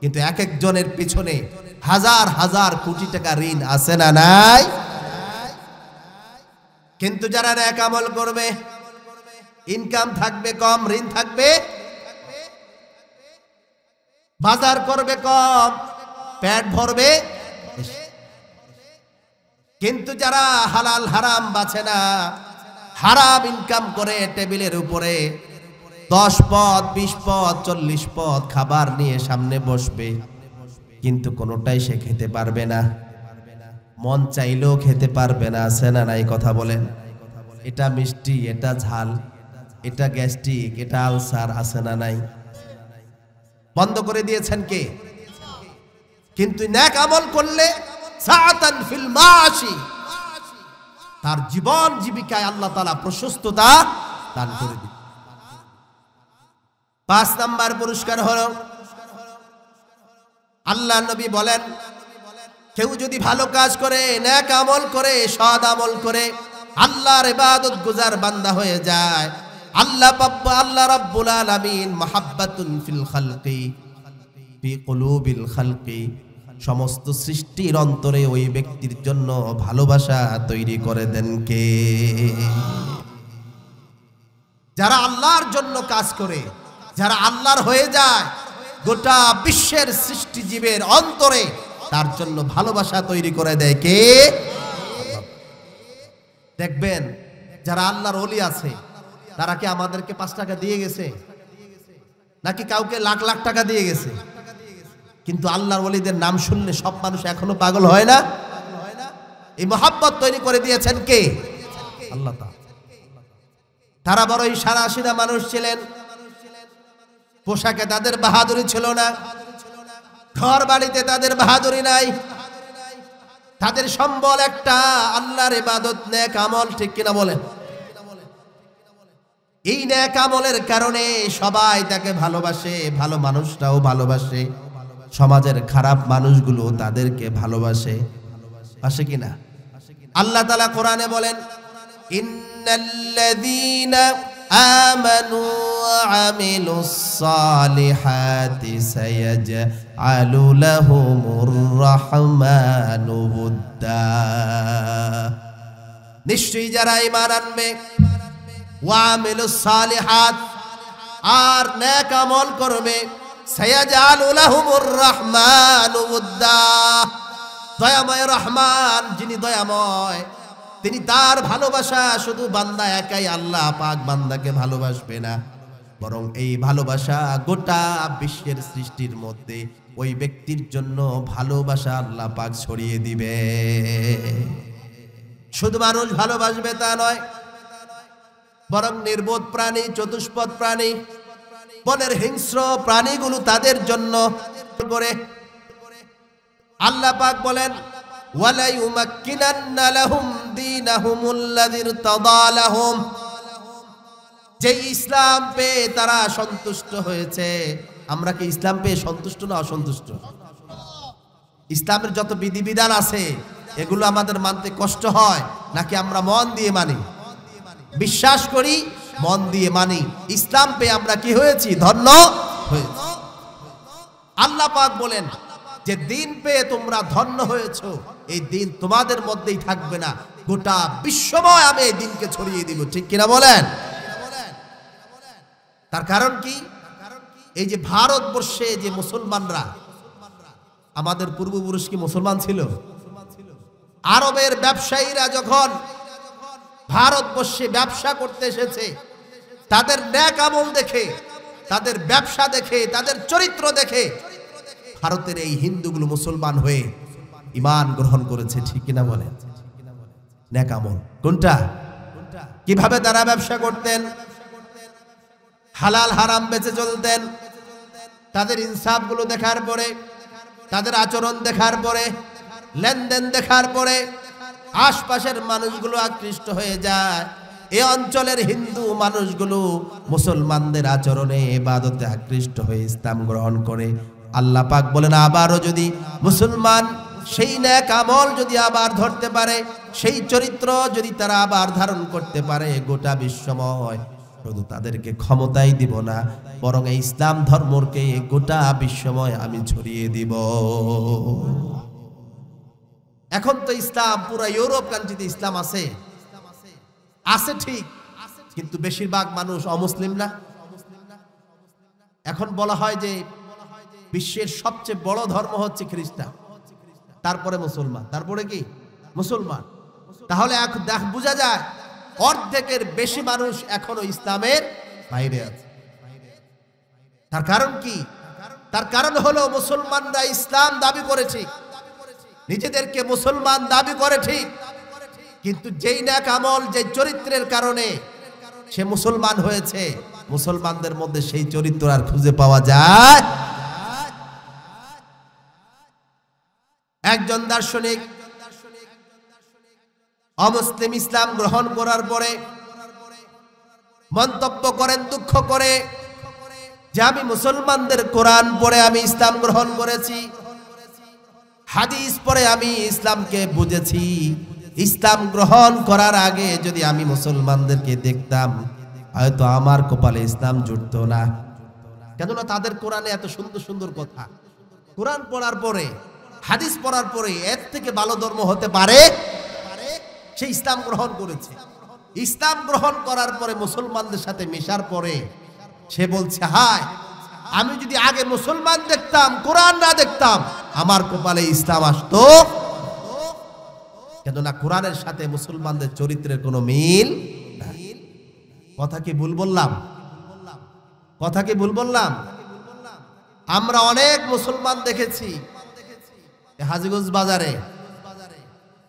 কিন্তু এক একজনের পিছনে হাজার হাজার কোটি টাকা ঋণ আছে না নাই? কিন্তু যারা নেক আমল করবে, ইনকাম থাকবে কম, ঋণ থাকবে, বাজার করবে কম, পেট ভরবে। কিন্তু যারা হালাল হারাম বাছে না, হারাম ইনকাম করে টেবিলের উপরে 10 পদ, 20 পদ, 40 পদ খাবার নিয়ে সামনে বসবে, কিন্তু কোনোটাই সে খেতে পারবে না, মন চাইলেও খেতে পারবে না। আছে না নাই? কথা বলেন। এটা মিষ্টি, এটা ঝাল, এটা গ্যাস্ট্রিক, এটা আলসার। আছে না নাই? বন্ধ করে দিয়েছেন কে? কিন্তু নেক আমল করলে সাআতান ফিল মাশি, তার জীবন জীবিকায় আল্লাহ তাআলা প্রশস্ততা দান করে দিবেন। 5 নাম্বার পুরস্কার হলো আল্লাহ নবী বলেন, কেউ যদি ভালো কাজ করে, নেক আমল করে, সৎ আমল করে, আল্লাহর ইবাদত গুজার বান্দা হয়ে যায়, আল্লাহ রাব্বুল আলামিন মাহাব্বাতুন ফিল খালকি ফি কুলুবিল খালকি, সমস্ত সৃষ্টির অন্তরে ওই ব্যক্তির জন্য ভালোবাসা তৈরি করে দেন কে? যারা আল্লাহর জন্য কাজ করে, যারা আল্লাহর হয়ে যায়, গোটা বিশ্বের সৃষ্টি জীবের অন্তরে তার জন্য ভালোবাসা তৈরি করে দেয় কে? দেখবেন যারা আল্লাহর ওলি আছে, তারা কি আমাদেরকে 5 টাকা দিয়ে গেছে, নাকি কাউকে লাখ লাখ টাকা দিয়ে গেছে? কিন্তু আল্লাহর ওলিদের নাম শুনলে সব মানুষ এখনো পাগল হয় না? এই মহব্বত তৈরি করে দিয়েছেন কে? আল্লাহ তাআলা। তারা বড়ই সাদাসিধা মানুষ ছিলেন, পোশাকে তাদের বাহাদুরি ছিল না, ঘর বাড়িতে তাদের বাহাদুরি নাই, তাদের সম্বল একটা আল্লাহর ইবাদত, নেক আমল। ঠিক কিনা বলেন? এই নেক আমলের কারণে সবাই তাকে ভালোবাসে, ভালো মানুষটাও ভালোবাসে, সমাজের খারাপ মানুষগুলো তাদেরকে ভালোবাসে, আসে কিনা? আল্লাহ তাআলা কোরআনে বলেন, ইন্নাল্লাযীনা আমানু ওয়া আমিলুস সালিহাতি সায়াজআলু লাহুমুর রাহমানু উদ্দা। নিশ্চয়ই যারা ঈমান আনবে, ওয়া আমিলুস সালিহাত, আর নেক আমল করবে, সায়াজআলু লাহুমুর রাহমানু উদ্দা, দয়াময় রহমান যিনি দয়াময়, তিনি তার ভালোবাসা শুধু বান্দা একাই, আল্লাহ পাক বান্দাকে ভালোবাসবে না, বরং এই ভালোবাসা গোটা বিশ্বের সৃষ্টির মধ্যে ওই ব্যক্তির জন্য ভালোবাসা আল্লাহ পাক ছড়িয়ে দিবে। শুধু মানুষ ভালোবাসবে তা নয়, বরং নির্বোধ প্রাণী, চতুষ্পদ প্রাণী, বনের হিংস্র প্রাণীগুলো তাদের জন্য করে। আল্লাহ পাক বলেন, ওয়ালা ইউমাক্কিনান্না লাহুম দীনাহুমুল্লাযী ইরতাদা লাহুম, যে ইসলাম পেয়ে তারা সন্তুষ্ট হয়েছে। আমরা কি ইসলাম পেয়ে সন্তুষ্ট না অসন্তুষ্ট? ইসলামের যত বিধিবিধান আছে এগুলো আমাদের মানতে কষ্ট হয় নাকি আমরা মন দিয়ে মানি? বিশ্বাস করি, মন দিয়ে মানি। ইসলাম পেয়ে আমরা কি হয়েছি? ধন্য হয়েছি। আল্লাহ পাক বলেন যে দিন পেয়ে তোমরা ধন্য হয়েছো, এই দিন তোমাদের মধ্যেই থাকবে না, গোটা বিশ্বময় আমি এই দিনকে ছড়িয়ে দিব। ঠিক কিনা বলেন? তার কারণ কি? এই যে ভারতবর্ষে যে মুসলমানরা, আমাদের পূর্বপুরুষ কি মুসলমান ছিল? আরবের ব্যবসায়ীরা যখন ভারতবর্ষে ব্যবসা করতে এসেছে, তাদের নেক আমল দেখে, তাদের ব্যবসা দেখে, তাদের চরিত্র দেখে ভারতের এই হিন্দুগুলো মুসলমান হয়ে ঈমান গ্রহণ করেছে। ঠিক কিনা বলেন? নেক আমল কোনটা? কিভাবে তারা ব্যবসা করতেন, হালাল হারাম বেঁচে চলতেন, তাদের ইনসাফ গুলো দেখার পরে, তাদের আচরণ দেখার পরে, লেনদেন দেখার পরে আশপাশের মানুষগুলো আকৃষ্ট হয়ে যায়। এই অঞ্চলের হিন্দু মানুষগুলো মুসলমানদের আচরণে, ইবাদতে আকৃষ্ট হয়ে ইসলাম গ্রহণ করে। আল্লাহ পাক বলেন, আবারও যদি মুসলমান সেই নেক আমল যদি আবার ধরতে পারে, সেই চরিত্র যদি তারা আবার ধারণ করতে পারে, গোটা বিশ্বময় শুধু তাদেরকে ক্ষমতাই দিব না, বরং এই ইসলাম ধর্মকে গোটা বিশ্বময় আমি ছড়িয়ে দিব। এখন তো ইসলাম পুরো ইউরোপ কান্ট্রিতে ইসলাম আছে, আছে ঠিক, কিন্তু বেশিরভাগ মানুষ অমুসলিম না। এখন বলা হয় যে বিশ্বের সবচেয়ে বড় ধর্ম হচ্ছে খ্রিস্টান, তারপরে মুসলমান, তারপরে কি মুসলমান। তাহলে এখন বোঝা যায় অর্ধেকের বেশি মানুষ এখনো ইসলামের বাইরে আছে। তার কারণ কি? তার কারণ হলো মুসলমানরা ইসলাম দাবি করেছে, নিজেদেরকে মুসলমান দাবি করে ঠিক, কিন্তু যেই নেক আমল, যে চরিত্রের কারণে সে মুসলমান হয়েছে, মুসলমানদের মধ্যে সেই চরিত্র আর খুঁজে পাওয়া যায়। একজন দার্শনিক অমুসলিম ইসলাম গ্রহণ করার পরে মন্তব্য করেন দুঃখ করে যে আমি মুসলমানদের কোরআন পড়ে আমি ইসলাম গ্রহণ করেছি, হাদিস পড়ে আমি ইসলামকে বুঝেছি। ইসলাম গ্রহণ করার আগে যদি আমি মুসলমানদেরকে দেখতাম, হয়তো আমার কপালে ইসলাম জুটতো না। কেননা তাদের কোরআনে এত সুন্দর সুন্দর কথা, কোরআন পড়ার পরে, হাদিস পড়ার পরে এর থেকে ভালো ধর্ম হতে পারে? সে ইসলাম গ্রহণ করেছে। ইসলাম গ্রহণ করার পরে মুসলমানদের সাথে মেশার পরে সে বলছে, হায় আমি যদি আগে মুসলমান দেখতাম, কোরআন না দেখতাম, আমার কপালে ইসলাম আসতো। কেননা কোরআনের সাথে মুসলমানদের চরিত্রের কোনো মিল নাই। কথা কি ভুল বললাম? কথা কি ভুল বললাম? আমরা অনেক মুসলমান দেখেছি হাজীগঞ্জ বাজারে,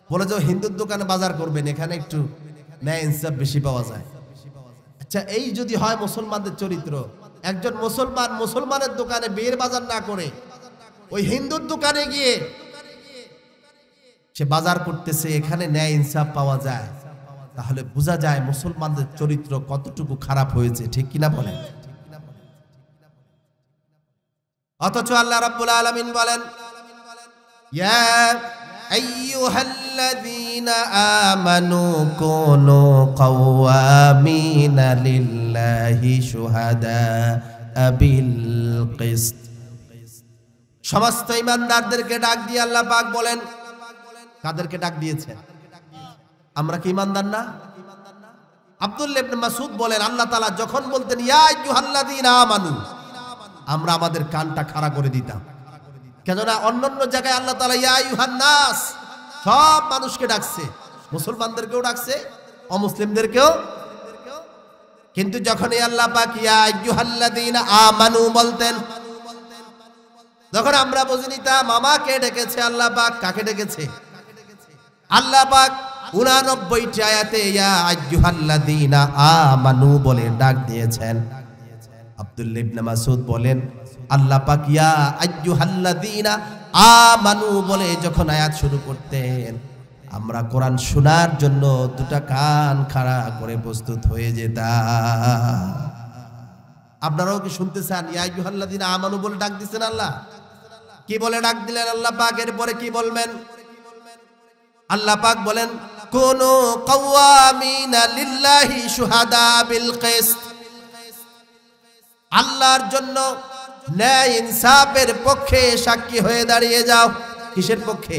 বলে যে হিন্দুর দোকানে বাজার করবেন, এখানে একটু ন্যায় ইনসাফ বেশি পাওয়া যায়। আচ্ছা, এই যদি হয় মুসলমানদের চরিত্র, একজন মুসলমান মুসলমানের দোকানে বিয়ের বাজার না করে ওই হিন্দুর দোকানে গিয়ে সে বাজার করতেছে, এখানে ন্যায় ইনসাফ পাওয়া যায়, তাহলে বোঝা যায় মুসলমানদের চরিত্র কতটুকু খারাপ হয়েছে, ঠিক কিনা বলেন? অথচ আল্লাহ রাব্বুল আলামিন বলেন, ইয়া আইয়ুহাল্লাযীনা আমানু কুনু কাওয়ামিনা লিল্লাহি শুহাদাআ বিল কিসত। সমস্ত ঈমানদারদেরকে ডাক দিয়ে আল্লাহ পাক বলেন, কাদেরকে ডাক দিয়েছেন? আমরা কি ঈমানদার না? আব্দুল্লাহ ইবনে মাসউদ বলেন, আল্লাহ তাআলা যখন বলতেন ইয়া আইয়ুহাল্লাযীনা আমানু, আমরা আমাদের কানটা খাড়া করে দিতাম। কেননা অন্যান্য জায়গায় আল্লাহ তাআলা ইয়া আইয়ুহান নাস সব মানুষকে ডাকছে, মুসলমানদেরকেও ডাকছে, অমুসলিমদেরকেও। কিন্তু যখন আল্লাহ পাক ইয়া আইয়ুহাল্লাযীনা আমানু বলতেন, যখন আমরা বুঝে নিতাম আমাকে ডেকেছে আল্লাহ পাক। কাকে ডেকেছে? আল্লাহ পাক 89টি আয়াতে ইয়া আইয়ুহাল্লাযীনা আমানু বলে ডাক দিয়েছেন। আব্দুল্লাহ ইবনে মাসউদ বলেন, আল্লাহ পাক ইয়া আইয়ুহাল্লাযীনা আমানু বলে যখন আয়াত শুরু করতেন, আমরা কোরআন শোনার জন্য দুটা কান খাড়া করে প্রস্তুত হয়ে যেতাম। আপনারাও কি শুনতে চান? ইয়া আইয়ুহাল্লাযীনা আমানু বলে ডাক দিয়েছেন আল্লাহ। কি বলে ডাক দিলেন আল্লাহ পাক? এরপরে কি বলবেন? আল্লাহ পাক বলেন, কুনু কাওয়ামিনা লিল্লাহি শুহাদা বিল কিসত। আল্লাহর জন্য ন্যায় ইনসাফের পক্ষে সাক্ষী হয়ে দাঁড়িয়ে যাও। কিসের পক্ষে?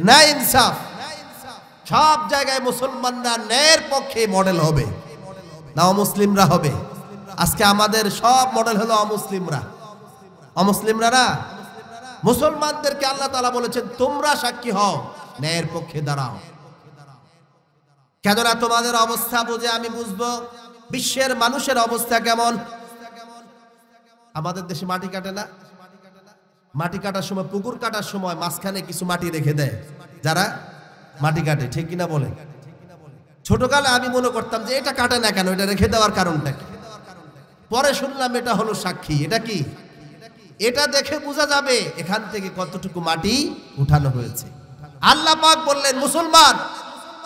ন্যায় ইনসাফ। সব জায়গায় মুসলমানরা ন্যায়ের পক্ষে মডেল হবে, না অমুসলিমরা হবে? আজকে আমাদের সব মডেল হলো অমুসলিমরা। অমুসলিমরা না, মুসলমানদেরকে আল্লাহ তাআলা বলেছেন তোমরা সাক্ষী হও, ন্যায়ের পক্ষে দাঁড়াও। কেননা তোমাদের অবস্থা বুঝে আমি বুঝবো বিশ্বের মানুষের অবস্থা কেমন। আমাদের দেশে মাটি কাটে না, মাটি কাটার সময়, পুকুর কাটার সময় মাঝখানে কিছু মাটি রেখে দেয় যারা মাটি কাটে, ঠিক কিনা বলে? ছোটকালে আমি মনে করতাম যে এটা কাটে না কেন, এটা রেখে দেওয়ার কারণটা কি? পরে শুনলাম এটা হলো সাক্ষী। এটা কি? এটা দেখে বোঝা যাবে এখান থেকে কতটুকু মাটি উঠানো হয়েছে। আল্লাহ পাক বললেন, মুসলমান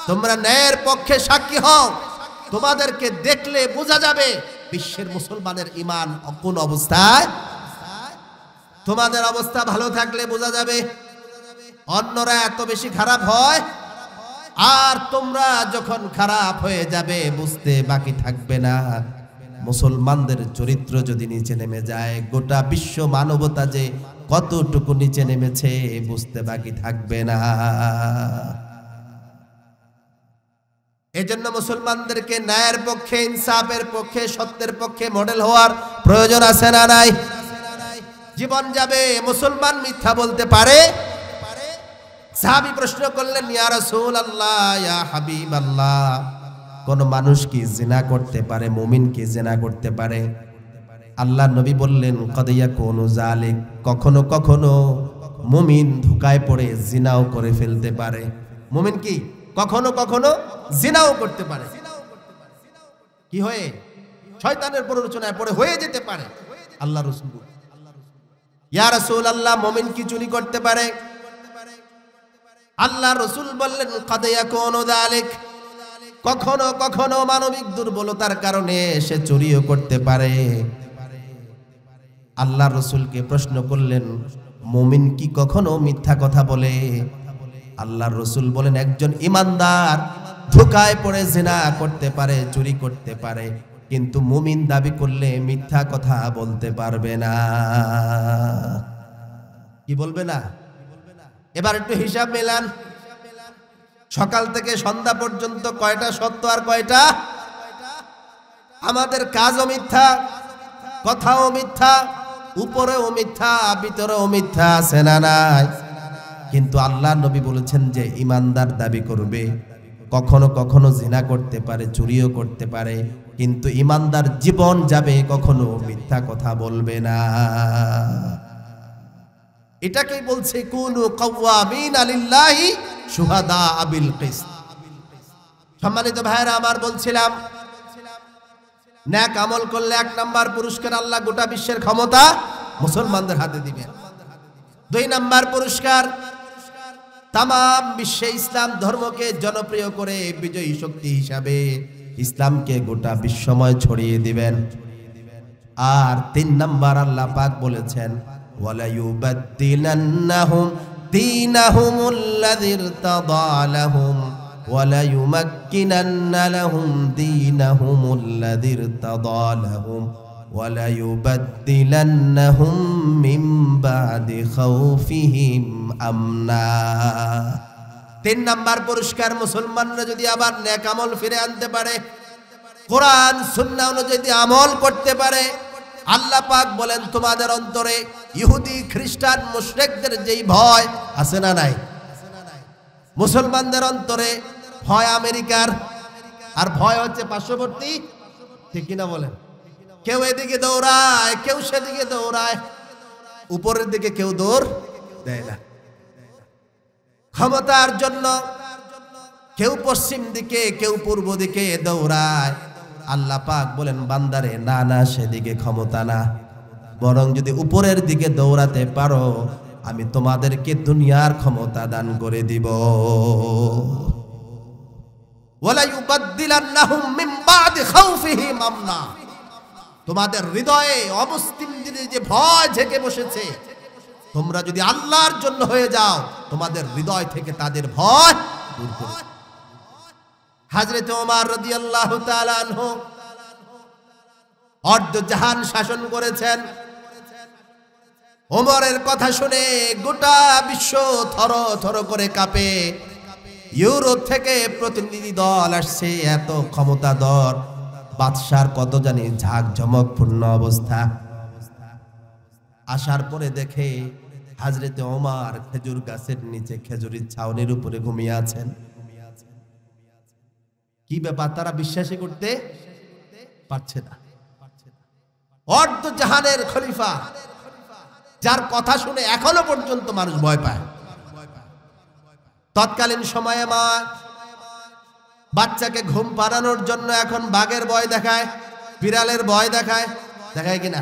তোমরা ন্যায়ের পক্ষে সাক্ষী হও, তোমাদেরকে দেখলে বোঝা যাবে বিশ্বের মুসলমানের ঈমান কোন অবস্থায়। তোমাদের অবস্থা ভালো থাকলে বোঝা যাবে অন্যরা এত বেশি খারাপ হয়, আর তোমরা যখন খারাপ হয়ে যাবে বুঝতে বাকি থাকবে না। মুসলমানদের চরিত্র যদি নিচে নেমে যায়, গোটা বিশ্ব মানবতা যে কতটুকু নিচে নেমেছে বুঝতে বাকি থাকবে না। এজন্য মুসলমানদেরকে ন্যায়ের পক্ষে, ইনসাফের পক্ষে, সত্যের পক্ষে মডেল হওয়ার প্রয়োজন আছে না নাই? জীবন যাবে, মুসলমান মিথ্যা বলতে পারে? সাহাবী প্রশ্ন করলেন, ইয়া রাসূলুল্লাহ, ইয়া হাবিবাল্লাহ, কোন মানুষ কি জিনা করতে পারে? মুমিন কি জিনা করতে পারে? আল্লাহ নবী বললেন, কদ ইয়াকুনু যালিক, কখনো কখনো মুমিন ধোঁকায় পড়ে জিনাও করে ফেলতে পারে। মুমিন কি কখনো কখনো জিনাও করতে পারে। কি হয়ে? শয়তানের প্ররোচনায় পড়ে হয়ে যেতে পারে। আল্লাহ রাসূল, ইয়া রাসূলুল্লাহ, মুমিন কি চুরি করতে পারে? আল্লাহ রাসূল বললেন, কদ ইয়াকুনু যালিক, কখনো কখনো মানবিক দুর্বলতার কারণে সে চুরিও করতে পারে। আল্লাহ রাসূলকে প্রশ্ন করলেন, মুমিন কি কখনো মিথ্যা কথা বলে? আল্লাহ রাসূল বলেন, একজন ঈমানদার ধোঁকায় পড়ে জিনা করতে পারে, চুরি করতে পারে, কিন্তু মুমিন দাবি করলে মিথ্যা কথা বলতে পারবে না। কি বলবে না? এবার একটু হিসাব মেলান, সকাল থেকে সন্ধ্যা পর্যন্ত কয়টা সত্য আর কয়টা? আমাদের কাজও মিথ্যা, কথাও মিথ্যা, উপরেও মিথ্যা, ভিতরেও মিথ্যা, আছে না নাই? কিন্তু আল্লাহ নবী বলেছেন যে ঈমানদার দাবি করবে, কখনো কখনো জিনা করতে পারে, চুরিও করতে পারে, কিন্তু ঈমানদার জীবন যাবে কখনো মিথ্যা কথা বলবে না। এটাকেই বলছে কুনু কাওয়ামিনা লিল্লাহি শুহাদা বিল কিসত। সম্মানিত ভাইরা আমার, বলছিলাম নেক আমল করলে 1 নাম্বার পুরস্কার আল্লাহ গোটা বিশ্বের ক্ষমতা মুসলমানদের হাতে দিবেন। 2 নাম্বার পুরস্কার, তামাম বিশ্বে ইসলাম ধর্মকে জনপ্রিয় করে বিজয়ী শক্তি হিসাবে ইসলামকে গোটা বিশ্বময় ছড়িয়ে দিবেন। আর ৩ নাম্বার আল্লাহ পাক বলেছেন ওয়ালা ইউবাদদিলান্নাহুম দীনাহুমুল্লাযী ইরতাদা লাহুম ওয়ালা ইউমাক্কিনান্না লাহুম দীনাহুমুল্লাযী ইরতাদা লাহুম ওয়ালা ইউবাদদিলান্নাহুম মিন বাদি খাউফিহিম আমনা। ৩ নাম্বার পুরস্কার, মুসলমানরা যদি আবার নেক আমল ফিরে আনতে পারে, কোরআন সুন্নাহ অনুযায়ী আমল করতে পারে, আল্লাহ পাক বলেন তোমাদের অন্তরে ইহুদি খ্রিস্টান মুশরিকদের যেই ভয় আছে না নাই, মুসলমানদের অন্তরে ভয় আমেরিকার আর ভয় হচ্ছে পার্শ্ববর্তী, ঠিক কিনা বলেন? কেউ এদিকে দৌড়ায়, কেউ সেদিকে দৌড়ায়, উপরের দিকে কেউ দৌড় দেয় না। ক্ষমতার জন্য কেউ পশ্চিম দিকে, কেউ পূর্ব দিকে দৌড়ায়। আল্লাহ পাক বলেন বান্দারে না না, সেদিকে ক্ষমতা না, বরং যদি উপরের দিকে দৌড়াতে পারো আমি তোমাদেরকে দুনিয়ার ক্ষমতা দান করে দিব। ওয়ালা ইউবাদদিলান্নাহুম মিন বাদি খাউফিহিম আমনা। তোমাদের হৃদয়ে অমুসলিমদের যে ভয় ঝেঁকে বসেছে, তোমরা যদি আল্লাহর জন্য হয়ে যাও তোমাদের হৃদয় থেকে তাদের ভয় দূর করে। হযরত ওমর রাদিয়াল্লাহু তাআলা আনহু অর্ধ জাহান শাসন করেছেন। ওমরের কথা শুনে গোটা বিশ্ব থর থর করে কাঁপে। ইউরোপ থেকে প্রতিনিধি দল আসছে, এত ক্ষমতাধর বাদশার কত জানি ঝাঁকঝমকপূর্ণ অবস্থা। আসার পরে দেখে হযরত ওমর খেজুর গাছের নিচে খেজুরির ছাউনির উপরে ঘুমিয়ে আছেন। কি ব্যাপার, তারা বিশ্বাসই করতে পারছে না। অর্ধ জাহানের খলিফা, যার কথা শুনে এখনো পর্যন্ত মানুষ ভয় পায়। তৎকালীন সময়ে মা বাচ্চাকে ঘুম পাড়ানোর জন্য এখন বাঘের ভয় দেখায়, বিড়ালের ভয় দেখায়, দেখায় কিনা?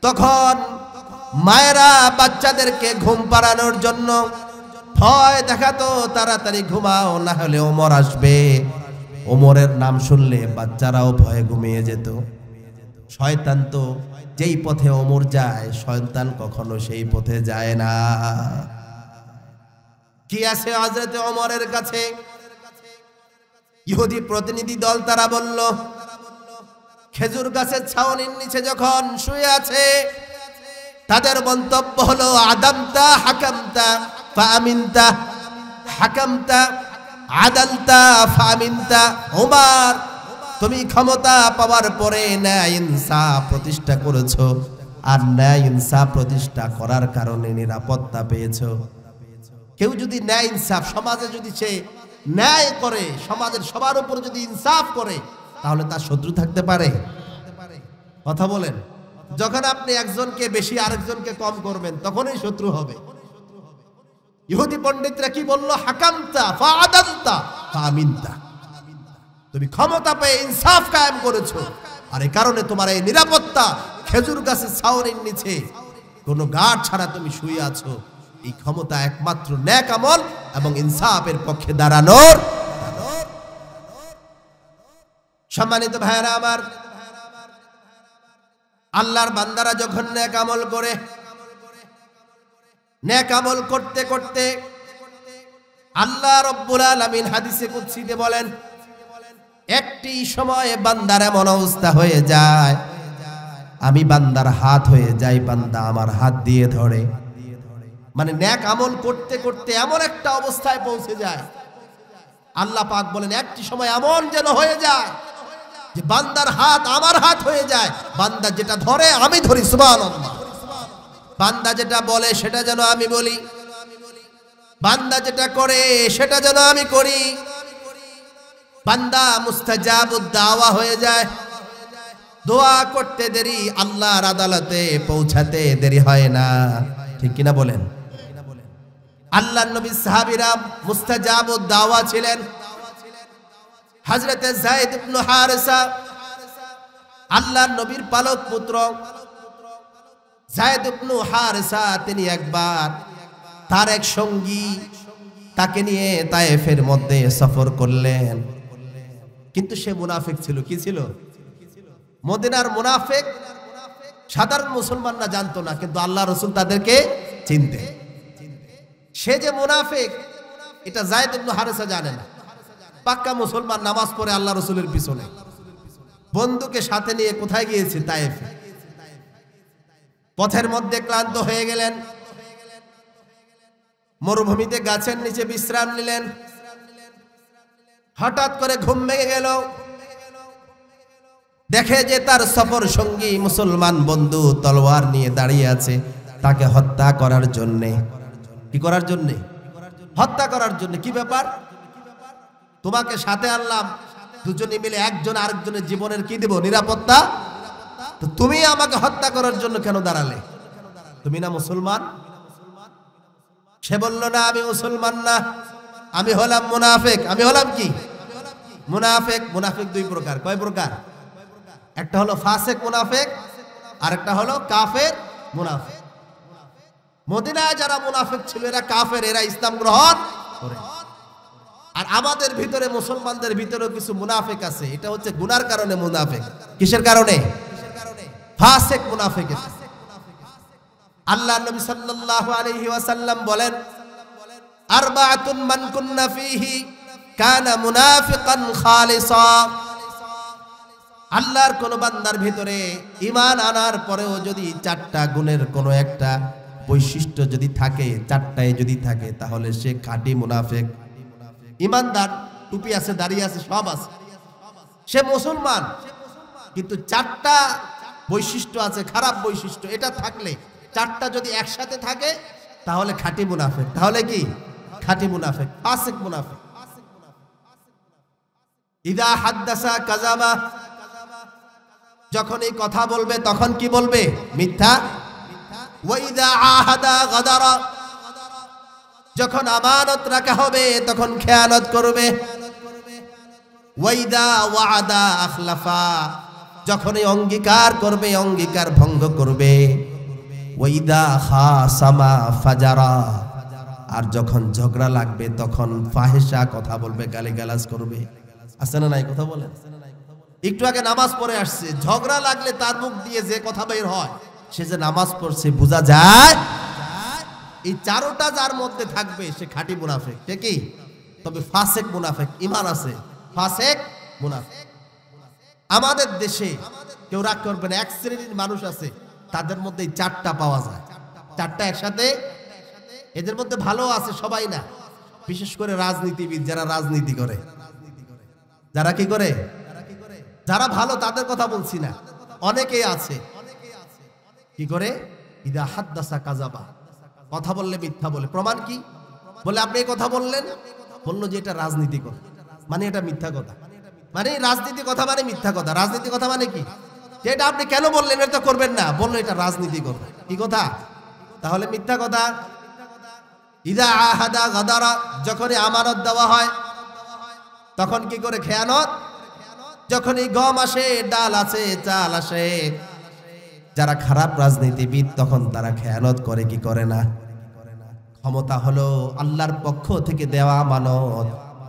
তখন মায়েরা বাচ্চাদেরকে ঘুম পাড়ানোর জন্য ভয় দেখাতো, তাড়াতাড়ি ঘুমাও না হলে ওমর আসবে। ওমরের নাম শুনলে বাচ্চারাও ভয়ে ঘুমিয়ে যেত। শয়তান তো যেই পথে ওমর যায়, শয়তান কখনো সেই পথে যায় না। কি আছে হযরত ওমরের কাছে? ইহুদি প্রতিনিধি দল তারা বলল, খেজুর গাছের ছাউনির নিচে যখন শুয়ে আছে, তাদের মন্তব্য হলো আদামতা হাকামতা ফাআমিনতা, হাকামতা আদালতা ফাআমিনতা। ওমর, তুমি ক্ষমতা পাওয়ার পরে ন্যায় ইনসাফ প্রতিষ্ঠা করেছো, আর ন্যায় ইনসাফ প্রতিষ্ঠা করার কারণে নিরাপত্তা পেয়েছো। কেউ যদি ন্যায় ইনসাফ সমাজে যদি সে ন্যায় করে, সমাজের সবার উপর যদি ইনসাফ করে, তাহলে তার শত্রু থাকতে পারে? কথা বলেন। যখন আপনি একজনকে বেশি আরেকজনকে কম করবেন, তখনই শত্রু হবে। ইহুদি পণ্ডিতরা কি বলল? হাকামতা ফাআদালতা ফাআমিনতা, তুমি ক্ষমতা পেয়ে ইনসাফ কায়েম করেছো, আর এই কারণে তোমার এই নিরাপত্তা, খেজুর গাছের ছাউনির নিচে কোনো গার্ড ছাড়া তুমি শুয়ে আছো। এই ক্ষমতা একমাত্র নেক আমল এবং ইনসাফের পক্ষে দাঁড়ানোর। সম্মানিত ভাইরা আমার, আল্লাহর বান্দারা যখন নেক আমল করে, নেক আমল করতে করতে আল্লাহ রাব্বুল আলামিন হাদিসে কুদসিতে বলেন, একটি সময়ে বান্দার এমন অবস্থা হয়ে যায়, আমি বান্দার হাত হয়ে যাই, বান্দা আমার হাত দিয়ে ধরে। মানে নেক আমল করতে করতে এমন একটা অবস্থায় পৌঁছে যায়, আল্লাহ পাক বলেন একটি সময় এমন যেন হয়ে যায় যে বান্দার হাত আমার হাত হয়ে যায়। বান্দা যেটা ধরে আমি ধরি, সুবহানাল্লাহ। বান্দা যেটা বলে সেটা যেন আমি বলি, বান্দা যেটা করে সেটা যেন আমি করি। বান্দা মুস্তাজাবুদ দাওয়া হয়ে যায়। দোয়া করতে দেরি, আল্লাহর আদালতে পৌঁছাতে দেরি হয় না, ঠিক কিনা বলেন? আল্লাহর নবী সাহাবীরা মুস্তাজাবুদ দাওয়া ছিলেন। হযরত যায়েদ ইবনে হারেসা আল্লাহর নবীর পালক পুত্র। যায়েদ ইবনে হারেসা তিনি একবার তার এক সঙ্গী তাকে নিয়ে তায়েফের মধ্যে সফর করলেন। কিন্তু সে মুনাফিক ছিল। কি ছিল? মদিনার মুনাফিক সাধারণ মুসলমানরা জানতো না, কিন্তু আল্লাহ রাসূল তাদেরকে চিনতেন। সে যে মুনাফিক এটা যায়েদ ইবনে হারেসা জানে না। পাক্কা মুসলমান, নামাজ পড়ে আল্লাহ রাসূলের পিছনে, বন্ধুকে সাথে নিয়ে কোথায় গিয়েছে? তায়েফে। পথের মধ্যে ক্লান্ত হয়ে গেলেন, মরুভূমিতে গাছের নিচে বিশ্রাম নিলেন। হঠাৎ করে ঘুম ভেঙে গেল, দেখে যে তার সফর সঙ্গী মুসলমান বন্ধু তলোয়ার নিয়ে দাঁড়িয়ে আছে তাকে হত্যা করার জন্য। কি করার জন্য? হত্যা করার জন্য। কি ব্যাপার? তোমাকে সাথে আনলাম, দুজনে মিলে একজন আরেকজনের জীবনের কি দেব? নিরাপত্তা। তো তুমি আমাকে হত্যা করার জন্য কেন দাঁড়ালে? তুমি না মুসলমান? সে বলল, না আমি মুসলমান না, আমি হলাম মুনাফিক। আমি হলাম কি? মুনাফিক। মুনাফিক দুই প্রকার। কয় প্রকার? একটা হলো ফাসিক মুনাফিক, আর একটা হলো কাফের মুনাফিক। মদিনায় যারা মুনাফিক ছিল এরা কাফের, এরা ইসলাম গ্রহণ করে। আর আমাদের ভিতরে মুসলমানদের ভিতরেও কিছু মুনাফিক আছে, এটা হচ্ছে গুনার কারণে মুনাফিক। কিসের কারণে? ফাসিক মুনাফিক। আল্লাহ নবী সাল্লাল্লাহু আলাইহি ওয়াসাল্লাম বলেন, আরবাআতুন মান কুন্না ফীহি কানা মুনাফিকান খালিসা। আল্লাহর কোন বান্দার ভিতরে ঈমান আনার পরেও যদি চারটা গুণের কোন একটা বৈশিষ্ট্য যদি থাকে, চারটায় যদি থাকে, তাহলে সে খাঁটি মুনাফিক। ঈমানদার, টুপি আছে, দাড়ি আছে, সব আছে, সে মুসলমান, কিন্তু চারটা বৈশিষ্ট্য আছে, খারাপ বৈশিষ্ট্য। এটা থাকলে, চারটা যদি একসাথে থাকে, তাহলে খাঁটি মুনাফিক। তাহলে কি? খাঁটি মুনাফিক, ফাসিক মুনাফিক। ইদা হাদ্দাসা কাযাবা, যখন এই কথা বলবে তখন কি বলবে? মিথ্যা। ওয়া ইদা আহাদা গাদারা, যখন আমানত রাখা হবে তখন খেয়ানত করবে। ওয়া ইদা ওয়াদা আখলাফা, যখন অঙ্গীকার করবে অঙ্গীকার ভঙ্গ করবে। ওয়া ইদা খাসামা ফাজারা, আর যখন ঝগড়া লাগবে তখন ফাহিশা কথা বলবে, গালিগালাজ করবে। আছে না নাই? কথা বলেন। একটু আগে নামাজ পড়ে আসছে, ঝগড়া লাগলে তার মুখ দিয়ে যে কথা বের হয় সে যে নামাজ পড়ছে বোঝা যায়। এই চারোটা যার মধ্যে থাকবে সে খাঁটি মুনাফিক। সে কি? তবে ফাসিক মুনাফিক, ঈমান আছে, ফাসিক মুনাফিক। আমাদের দেশে কেউ রাগ করবে না, এক শ্রেণীর মানুষ আছে তাদের মধ্যে এই চারটা পাওয়া যায়। চারটা একসাথে। এদের মধ্যে ভালো আছে সবাই না, বিশেষ করে রাজনীতিবিদ, যারা রাজনীতি করে, যারা কি করে, যারা ভালো তাদের কথা বলছি না, অনেকেই আছে কি করে? ইদা হাদ্দাসা কাযাবা, কথা বললে মিথ্যা বলে। প্রমাণ কি? বলে আপনি এই কথা বললেন, বললো যে এটা রাজনীতি কথা, মানে এটা মিথ্যা কথা, মানে রাজনীতি কথা মানে মিথ্যা কথা। রাজনীতি কথা মানে কি? যে এটা আপনি কেন বললেন, এটা করবেন না, বললো এটা রাজনীতি কথা। কি কথা? তাহলে মিথ্যা কথা। ইদা আহাদা গাদারা, যখনই আমানত দেওয়া হয় তখন কি করে? খেয়ানত। যখনই গম আসে, ডাল আছে, চাল আসে, যারা খারাপ রাজনীতিবিদ তখন তারা খেয়ানত করে কি করে না? ক্ষমতা হলো আল্লাহর পক্ষ থেকে দেওয়া আমানত,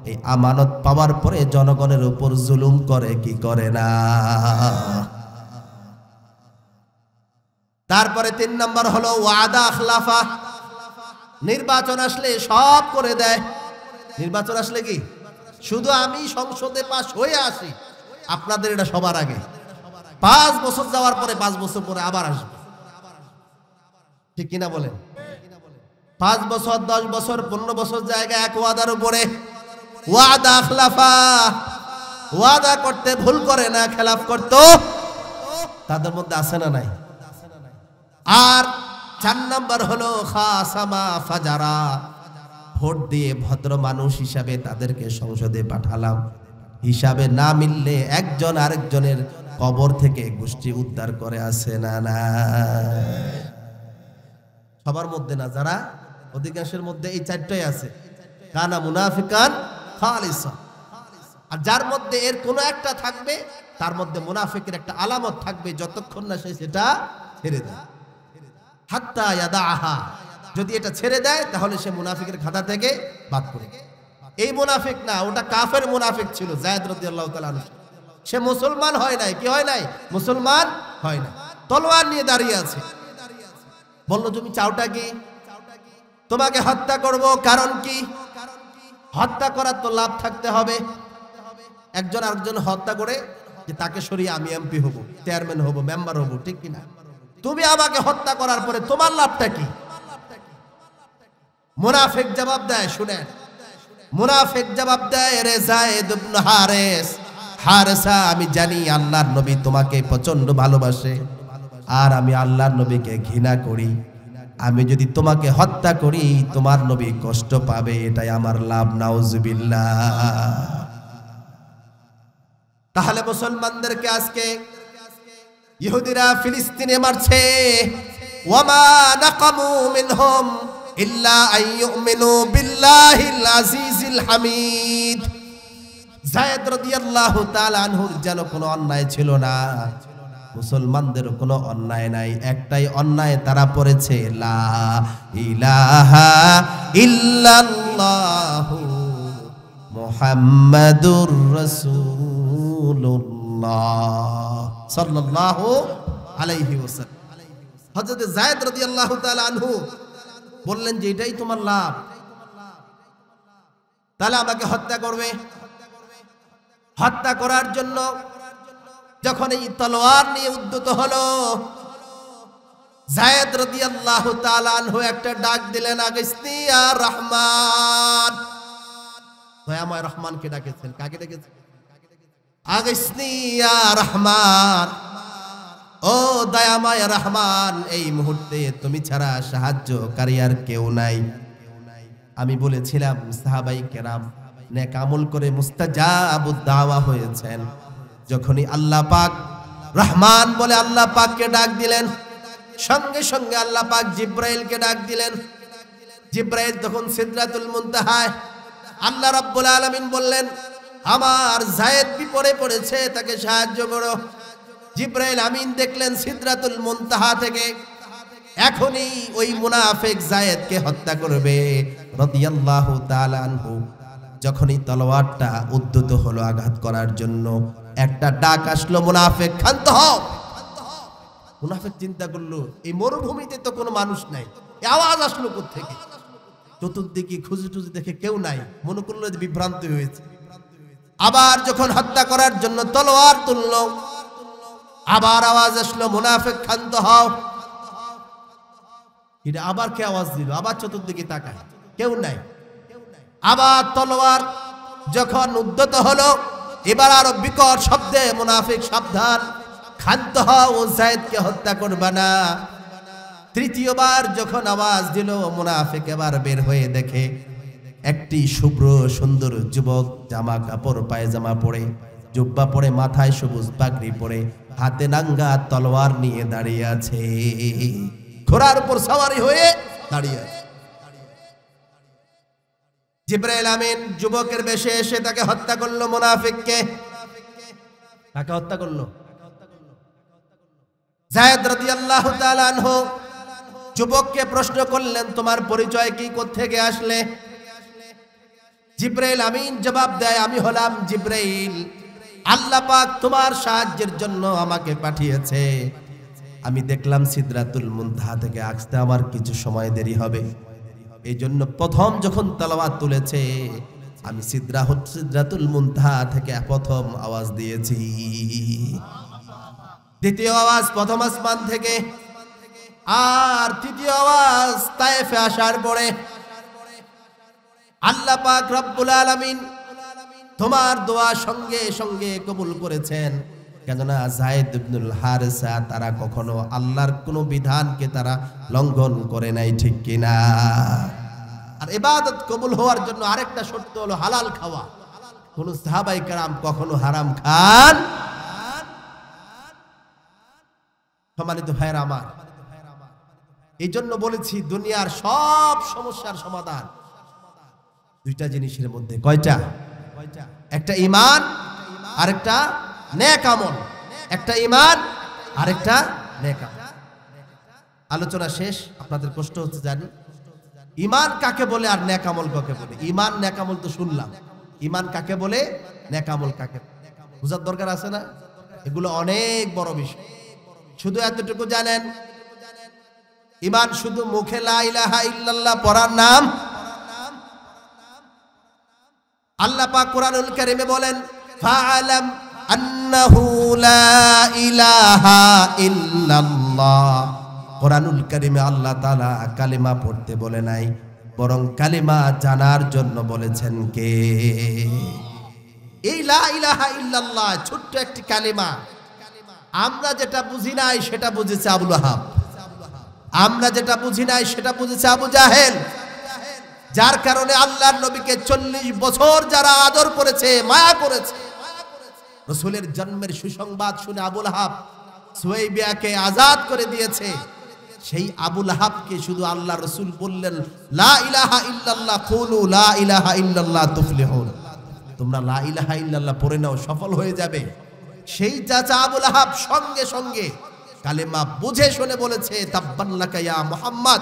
এই আমানত পাওয়ার পরে জনগণের উপর জুলুম করে কি করে না? তারপরে 3 নম্বর হলো ওয়াদা আখলাফা, নির্বাচন আসলে সব করে দেয়। নির্বাচন আসলে কি? শুধু আমি সংসদে পাশ হয়ে আসি, আপনাদের এটা সবার আগে। 5 বছর যাওয়ার পরে 5 বছর পরে আবার আসবে। ঠিক কিনা বলেন? 5 বছর, 10 বছর, 15 বছর জায়গা এক ওয়াদার উপরে। ওয়াদা আখলাফা, ওয়াদা করতে ভুল করে না, খেলাফ করতো তাদের মধ্যে আছে না নাই? আর 4 নম্বর হলো খাসামা ফাজারা, ভোট দিয়ে ভদ্র মানুষ হিসাবে তাদেরকে সংসদে পাঠালাম, হিসাবে না মিললে একজন আরেকজনের কবর থেকে গোষ্ঠী উদ্ধার করে। আছে না না? সবার মধ্যে না, যারা অধিকাংশের মধ্যে এই চারটাই আছে। কানা মুনাফিকান খালিসা। আর যার মধ্যে এর কোনো একটা থাকবে তার মধ্যে মুনাফিকের একটা আলামত থাকবে, যতক্ষণ না সে সেটা ছেড়ে দেয়। হাত্তা ইয়াদাহা, যদি এটা ছেড়ে দেয় তাহলে সে মুনাফিকের খাতা থেকে বাদ পড়ে। এই মুনাফিক না, ওটা কাফের মুনাফিক ছিল যায়েদ রাদিয়াল্লাহু তাআলা আনহু। সে মুসলমান হয় নাই। কি হয় নাই? মুসলমান হয় না। তলোয়ার নিয়ে দাঁড়িয়ে আছে। বলল তুমি চাওটা কি? তোমাকে হত্যা করব। কারণ কি? হত্যা করার তো লাভ থাকতে হবে। একজন আরেকজন হত্যা করে যে তাকে সরিয়ে আমি এমপি হব, চেয়ারম্যান হব, মেম্বার হব, ঠিক কিনা? তুমি আমাকে হত্যা করার পরে তোমার লাভটা কি? মুনাফিক জবাব দেয়, শুনেন, মুনাফিক জবাব দেয়, রে যায়েদ ইবনে হারেসা, আমি জানি আল্লাহর নবী তোমাকে প্রচন্ড ভালোবাসে আর আমি আল্লাহর নবীকে ঘৃণা করি। আমি যদি তোমাকে হত্যা করি তোমার নবী কষ্ট পাবে, এটাই আমার লাভ। নাউজুবিল্লাহ। তাহলে মুসলমানদেরকে আজকে ইহুদিরা ফিলিস্তিনে মারছে। ওয়ামা নাকামু মিনহুম ইল্লা আইয়ুমিনু বিল্লাহিল আজিজিল হামিদ। যায়েদ রাদিয়াল্লাহু তাআলা আনহুর যেন কোনো অন্যায় ছিল না, মুসলমানদের কোনো অন্যায় নাই। একটাই অন্যায় তারা পড়েছে, লা ইলাহা ইল্লাল্লাহু মুহাম্মাদুর রাসূলুল্লাহ সাল্লাল্লাহু আলাইহি ওয়াসাল্লাম। হযরত যায়েদ রাদিয়াল্লাহু তাআলা আনহু বললেন যে এটাই তোমার লাভ, তাহলে আমাকে হত্যা করবে। হত্যা করার জন্য যখন এই তলোয়ার নিয়ে উদ্যত হলো, যায়েদ রাদিয়াল্লাহু তাআলা আনহু একটা ডাক দিলেন, আগিসনি ইয়া রহমান। দয়াময় রহমানকে ডাকেছেন। কাকে ডেকেছেন? আগিসনি ইয়া রহমান, ও দয়াময় রহমান, এই মুহূর্তে তুমি ছাড়া সাহায্যকারী আর কেউ নাই। আমি বলেছিলাম সাহাবাই কেরাম নেক আমল করে মুস্তাজাবুদ দাওয়া হয়েছেন। যখনই আল্লাহ পাক রহমান বলে আল্লাহ পাককে ডাক দিলেন, সঙ্গে সঙ্গে আল্লাহ পাক জিব্রাইলকে ডাক দিলেন। জিব্রাইল তখন সিদরাতুল মুনতাহায়। আল্লাহ রাব্বুল আলামিন বললেন, আমার যায়েদ বিপদে পড়েছে, তাকে সাহায্য করো। জিব্রাইল আমিন দেখলেন সিদরাতুল মুনতাহা থেকে এখনই ওই মুনাফিক যায়েদকে হত্যা করবে রাদিয়াল্লাহু তাআলা আনহু। যখনই তলোয়ারটা উদ্যত হলো আঘাত করার জন্য, একটা ডাক আসলো, মুনাফিক ক্ষান্ত হও। মুনাফিক চিন্তা করলো এই মরুভূমিতে তো কোনো মানুষ নাই, এই আওয়াজ আসলো কোত্থেকে? চতুর্দিকে খুঁজে টুজে দেখে কেউ নাই, মনে করলো যে বিভ্রান্ত হয়েছে। আবার যখন হত্যা করার জন্য তলোয়ার তুললো, আবার আওয়াজ আসলো, মুনাফিক ক্ষান্ত হও। এটা আবার কে আওয়াজ দিল? আবার চতুর্দিকে তাকায়, কেউ নাই। আবার তলোয়ার যখন উদ্যত হলো, এবার আরো বিকট শব্দে, মুনাফিক সাবধান, ক্ষান্ত হও, যায়েদকে হত্যা করবে না। তৃতীয়বার যখন আওয়াজ দিল, মুনাফিক এবার বের হয়ে দেখে একটি শুভ্র সুন্দর যুবক, জামা কাপড় পায়জামা পরে, জুব্বা পরে, মাথায় সবুজ পাগড়ি পরে, হাতে নাঙ্গা তলোয়ার নিয়ে দাঁড়িয়ে আছে, ঘোড়ার উপর সওয়ারি হয়ে দাঁড়িয়ে আছে। জিবরাইল আমিন যুবকের বেশে এসে তাকে হত্যা করলো। মুনাফিককে তাকে হত্যা করলো। যায়েদ রাদিয়াল্লাহু তাআলা আনহু যুবককে প্রশ্ন করলেন, তোমার পরিচয় কি, কোত্থেকে আসলে? জিবরাইল আমিন জবাব দেয়, আমি হলাম জিবরাইল, আল্লাহ পাক তোমার সাহায্যের জন্য আমাকে পাঠিয়েছে। আমি দেখলাম সিদরাতুল মুনতাহা থেকে আসতে আমার কিছু সময় দেরি হবে, এই জন্য প্রথম যখন তলোয়ার তুলেছে আমি সিদরাতুল মুনতাহা থেকে প্রথম আওয়াজ দিয়েছি। দ্বিতীয় আওয়াজ প্রথম আসমান থেকে, আর তৃতীয় আওয়াজ তায়েফে আসার পরে। আল্লাহ পাক রব্বুল আলামিন তোমার দোয়া সঙ্গে সঙ্গে কবুল করেছেন। কেননা যায়েদ ইবনুল হারেসা তারা কখনো আল্লাহর কোনো বিধানকে তারা লঙ্ঘন করে নাই, ঠিক কিনা? আর ইবাদত কবুল হওয়ার জন্য আরেকটা শর্ত হলো হালাল খাওয়া। কোন সাহাবায়ে কেরাম কখনো হারাম খান। সম্মানিত ভাইরা আমার, এই জন্য বলেছি দুনিয়ার সব সমস্যার সমাধান দুইটা জিনিসের মধ্যে। কয়টা? একটা ঈমান, আরেকটা নেক আমল। একটা ঈমান, আরেকটা নেক আমল। আলোচনা শেষ, আপনাদের কষ্ট হচ্ছে জানি। ঈমান কাকে বলে আর নেক আমল কাকে বলে? ঈমান নেক আমল তো শুনলাম, ঈমান কাকে বলে, নেক আমল কাকে বুঝার দরকার আছে না? এগুলো অনেক বড় বিষয়। শুধু এতটুকু জানেন, ঈমান শুধু মুখে লা ইলাহা ইল্লাল্লাহ পড়ার নাম। আল্লাহ পাক কোরআনুল কারীমে বলেন, ফাআলাম আন্নাহু লা ইলাহা ইল্লাল্লাহ। কোরআনুল কারীমে আল্লাহ তাআলা কালিমা পড়তে বলে নাই, বরং কালিমা জানার জন্য বলেছেন কে? এই লা ইলাহা ইল্লাল্লাহ ছোট্ট একটি কালিমা। আমরা যেটা বুঝি নাই সেটা বুঝেছে আবু লাহাব, আমরা যেটা বুঝি নাই সেটা বুঝেছে আবু জাহেল। যার কারণে আল্লাহর নবীকে 40 বছর যারা আদর করেছে, মায়া করেছে, রাসূলের জন্মের সুসংবাদ শুনে আবু লাহাব সুহাইবিয়াকে আজাদ করে দিয়েছে। সেই আবু লাহাবকে শুধু আল্লাহ রাসূল বললেন, লা ইলাহা ইল্লাল্লাহ কুলু লা ইলাহা ইল্লাল্লাহ তুফলিহুন, তোমরা লা ইলাহা ইল্লাল্লাহ পড়ে নাও, সফল হয়ে যাবে। সেই চাচা আবু লাহাব সঙ্গে সঙ্গে কালেমা বুঝে শুনে বলেছে, তাব্বান লাকা ইয়া মুহাম্মদ।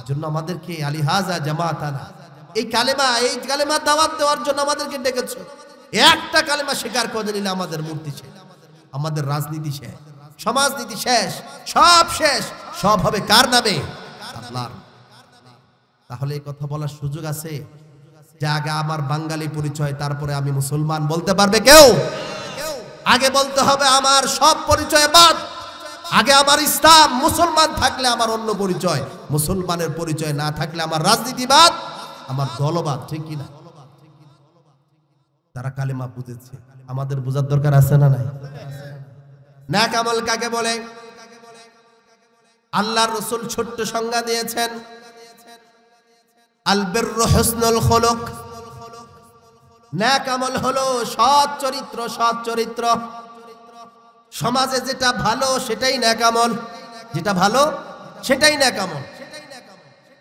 এজন্য আমাদেরকে আলিহাজা জামাতানা, এই কালেমা দাওয়াত দেওয়ার জন্য আমাদেরকে ডেকেছো। একটা কালেমা স্বীকার করে নিলে আমাদের মূর্তি শেষ, আমাদের রাজনীতি শেষ, সমাজনীতি শেষ, সব শেষ। সব হবে কার নামে? আল্লাহর। তাহলে এই কথা বলার সুযোগ আছে যে আগে আমার বাঙালি পরিচয়, তারপরে আমি মুসলমান বলতে পারবে কেউ? আগে বলতে হবে আমার সব পরিচয় বাদ, আগে আমার ইসলাম, মুসলমান থাকলে আমার অন্য পরিচয়, মুসলমানের পরিচয় না থাকলে আমার রাজনীতিবাদ, আমার দলবাদ। ঠিক কিনা? তারা কালেমা বুঝেছে, আমাদের বোঝার দরকার আছে না নাই? নেক আমল কাকে বলে? আল্লাহর রাসূল ছোট্ট সংজ্ঞা দিয়েছেন, আল বিররু হুসনুল খুলুক। নেক আমল হলো সৎ চরিত্র, সৎ চরিত্র। সমাজে যেটা ভালো সেটাই নেক আমল, যেটা ভালো সেটাই নেক আমল।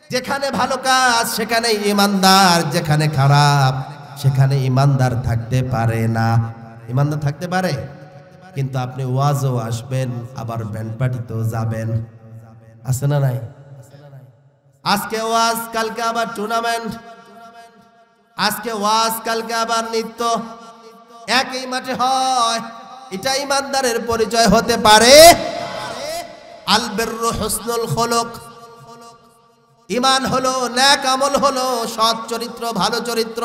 যেখানে ভালো কাজ সেখানে ঈমানদার, যেখানে খারাপ সেখানে ঈমানদার থাকতে পারে না। ঈমানদার থাকতে পারে, কিন্তু আপনি ওয়াজও আসবেন, আবার ব্যান্ড পার্টিতেও যাবেন, আছে না নাই? আজকে ওয়াজ, কালকে আবার টুর্নামেন্ট, আজকে ওয়াজ কালকে আবার নৃত্য, একই মাঠে হয়। এটা ঈমানদারের পরিচয় হতে পারে? আল বিররু হুসনুল খুলুক। ঈমান হলো, নেক আমল হলো সৎ চরিত্র, ভালো চরিত্র।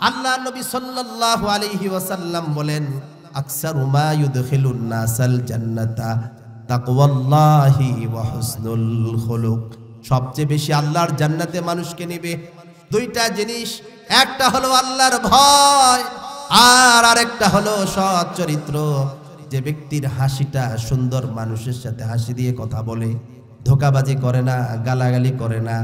আল্লাহ নবী সাল্লাল্লাহু আলাইহি ওয়াসাল্লাম বলেন, আকসারু মা ইউদখিলুন নাসাল জান্নাতা তাকওয়াল্লাহি ওয়া হুসনুল খুলুক। সবচেয়ে বেশি আল্লাহর জান্নাতে মানুষকে নেবে দুইটা জিনিস, একটা হলো আল্লাহর ভয়, আর আরেকটা হলো সৎ চরিত্র। যে ব্যক্তির হাসিটা সুন্দর, মানুষের সাথে হাসি দিয়ে কথা বলে, ধোঁকাবাজি করে না, গালাগালি করে না,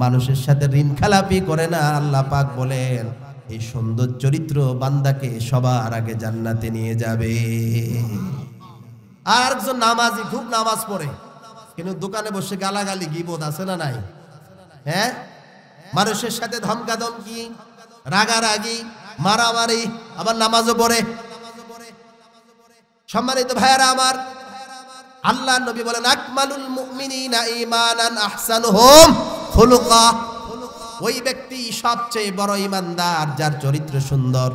মানুষের সাথে ঋণ খেলাপি করে না, আল্লাহ পাক বলেন এই সুন্দর চরিত্র বান্দাকে সবার আগে জান্নাতে নিয়ে যাবে। আর একজন নামাজি, খুব নামাজ পড়ে, কিন্তু দোকানে বসে গালাগালি, গীবত, আছে না নাই? হ্যাঁ, মানুষের সাথে ধমকাধমকি, রাগারাগি, মারামারি, আবার নামাজও পড়ে। সম্মানিত ভাইয়েরা আমার, আল্লাহ নবী বলেন, আকমালুল মুমিনিনা ঈমানান আহসানুহুম খুলুকা। ওই ব্যক্তি সবচেয়ে বড় ঈমানদার যার চরিত্র সুন্দর।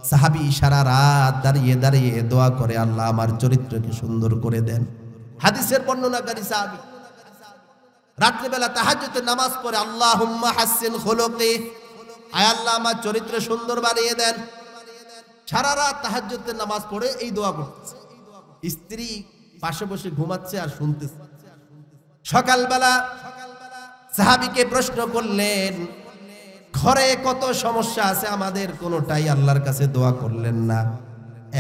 সাহাবী সারা রাত দাঁড়িয়ে দাঁড়িয়ে দোয়া করে, আল্লাহ আমার চরিত্রকে সুন্দর করে দেন। হাদিসের বর্ণনাকারী সাহাবী রাত্রিবেলা তাহাজ্জুদের নামাজ পড়ে, আল্লাহুম্মা হাসসিন খুলুকি, আয় আল্লাহ আমার চরিত্র সুন্দর বানিয়ে দেন। সারা রাত তাহাজ্জুদের নামাজ পড়ে এই দোয়া করতেছে। স্ত্রী পাশে বসে ঘুমাচ্ছে আর শুনতেছে। সকালবেলা সাহাবীকে প্রশ্ন করলেন, ঘরে কত সমস্যা আছে, আমাদের কোনোটাই আল্লাহর কাছে দোয়া করলেন না,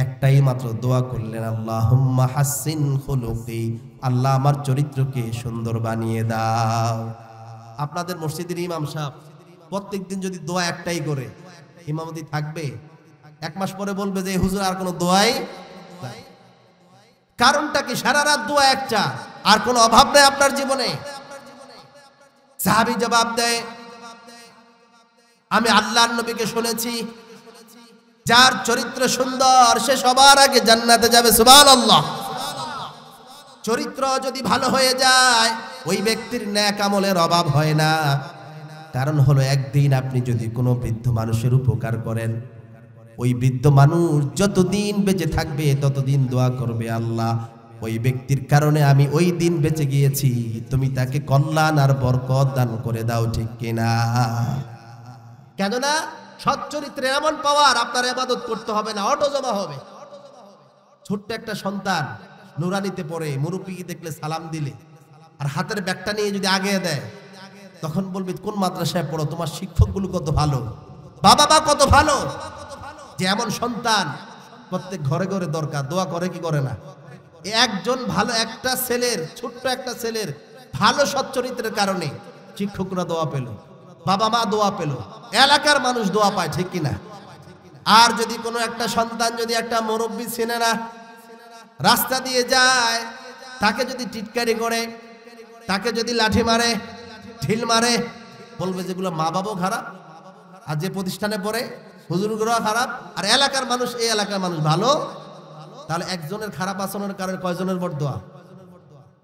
একটাই মাত্র দোয়া করলেন, আল্লাহুম্মা হাসসিন খুলুকি, আল্লাহ আমার চরিত্রকে সুন্দর বানিয়ে দাও। আপনাদের মসজিদের ইমাম সাহেব প্রত্যেকদিন যদি দোয়া একটাই করে, ইমামতি থাকবে? 1 মাস পরে বলবে যে হুজুর আর কোনো দোয়াই নাই। কারণটা কি? সারা রাত দোয়া একটা, আর কোনো অভাব নেই আপনার জীবনে? সাহাবী জবাব দেয়, আমি আল্লাহর নবীকে শুনেছি, যার চরিত্র সুন্দর সে সবার আগে জান্নাতে যাবে। সুবহানাল্লাহ। চরিত্র যদি ভালো হয়ে যায়, ওই ব্যক্তির নেক আমলের অভাব হয় না। কারণ হলো একদিন আপনি যদি কোনো বৃদ্ধ মানুষের উপকার করেন, ওই বৃদ্ধ মানুষ যতদিন বেঁচে থাকবে ততদিন দোয়া করবে, আল্লাহ ওই ব্যক্তির কারণে আমি ওই দিন বেঁচে গিয়েছি, তুমি তাকে কল্যাণ আর বরকত দান করে দাও, ঠিক কিনা? কেননা সৎ চরিত্রে এমন পাওয়ার, আপনার ইবাদত করতে হবে না, অটো জমা হবে। ছোট্ট একটা সন্তান নুরানিতে পড়ে, মুরব্বি দেখলে সালাম দিলে আর হাতের ব্যাগটা নিয়ে যদি আগে দেয়, তখন বলবি কোন মাদ্রাসায় পড়ো, তোমার শিক্ষকগুলো কত ভালো, বাবা মা কত ভালো। যে এমন সন্তান প্রত্যেক ঘরে ঘরে দরকার, দোয়া করে কি করে না? একজন ভালো একটা ছেলের, ছোট্ট একটা ছেলের ভালো সৎ চরিত্রের কারণে শিক্ষকরা দোয়া পেল, বাবা মা দোয়া পেল, এলাকার মানুষ দোয়া পায়, ঠিক কিনা? আর যদি কোনো একটা সন্তান যদি একটা মুরব্বি চেনে না, রাস্তা দিয়ে যায়, তাকে যদি টিটকারি করে, তাকে যদি লাঠি মারে, ঢিল মারে, বলবে যেগুলো মা বাবাও খারাপ, আর যে প্রতিষ্ঠানে পড়ে হুজুরগুলো খারাপ, আর এলাকার মানুষ, এই এলাকার মানুষ ভালো। তাহলে একজনের খারাপ আচরণের কারণে কয়জনের বরদোয়া?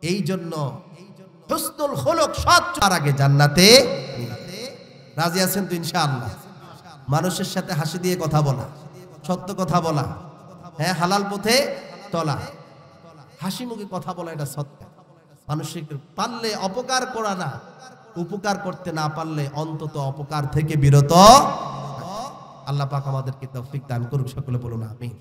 এই জন্য হুসনুল খুলুক, সৎ আর আগে জান্নাতে। রাজি আছেন তো ইনশাআল্লাহ? মানুষের সাথে হাসি দিয়ে কথা বলা, সত্য কথা বলা, হ্যাঁ, হালাল পথে চলা, হাসি মুখে কথা বলা, এটা সত্য। মানুষের পারলে অপকার করা না, উপকার করতে না পারলে অন্তত অপকার থেকে বিরত। আল্লাহ পাক আমাদেরকে তৌফিক দান করুক, সকলে বলুন আমিন।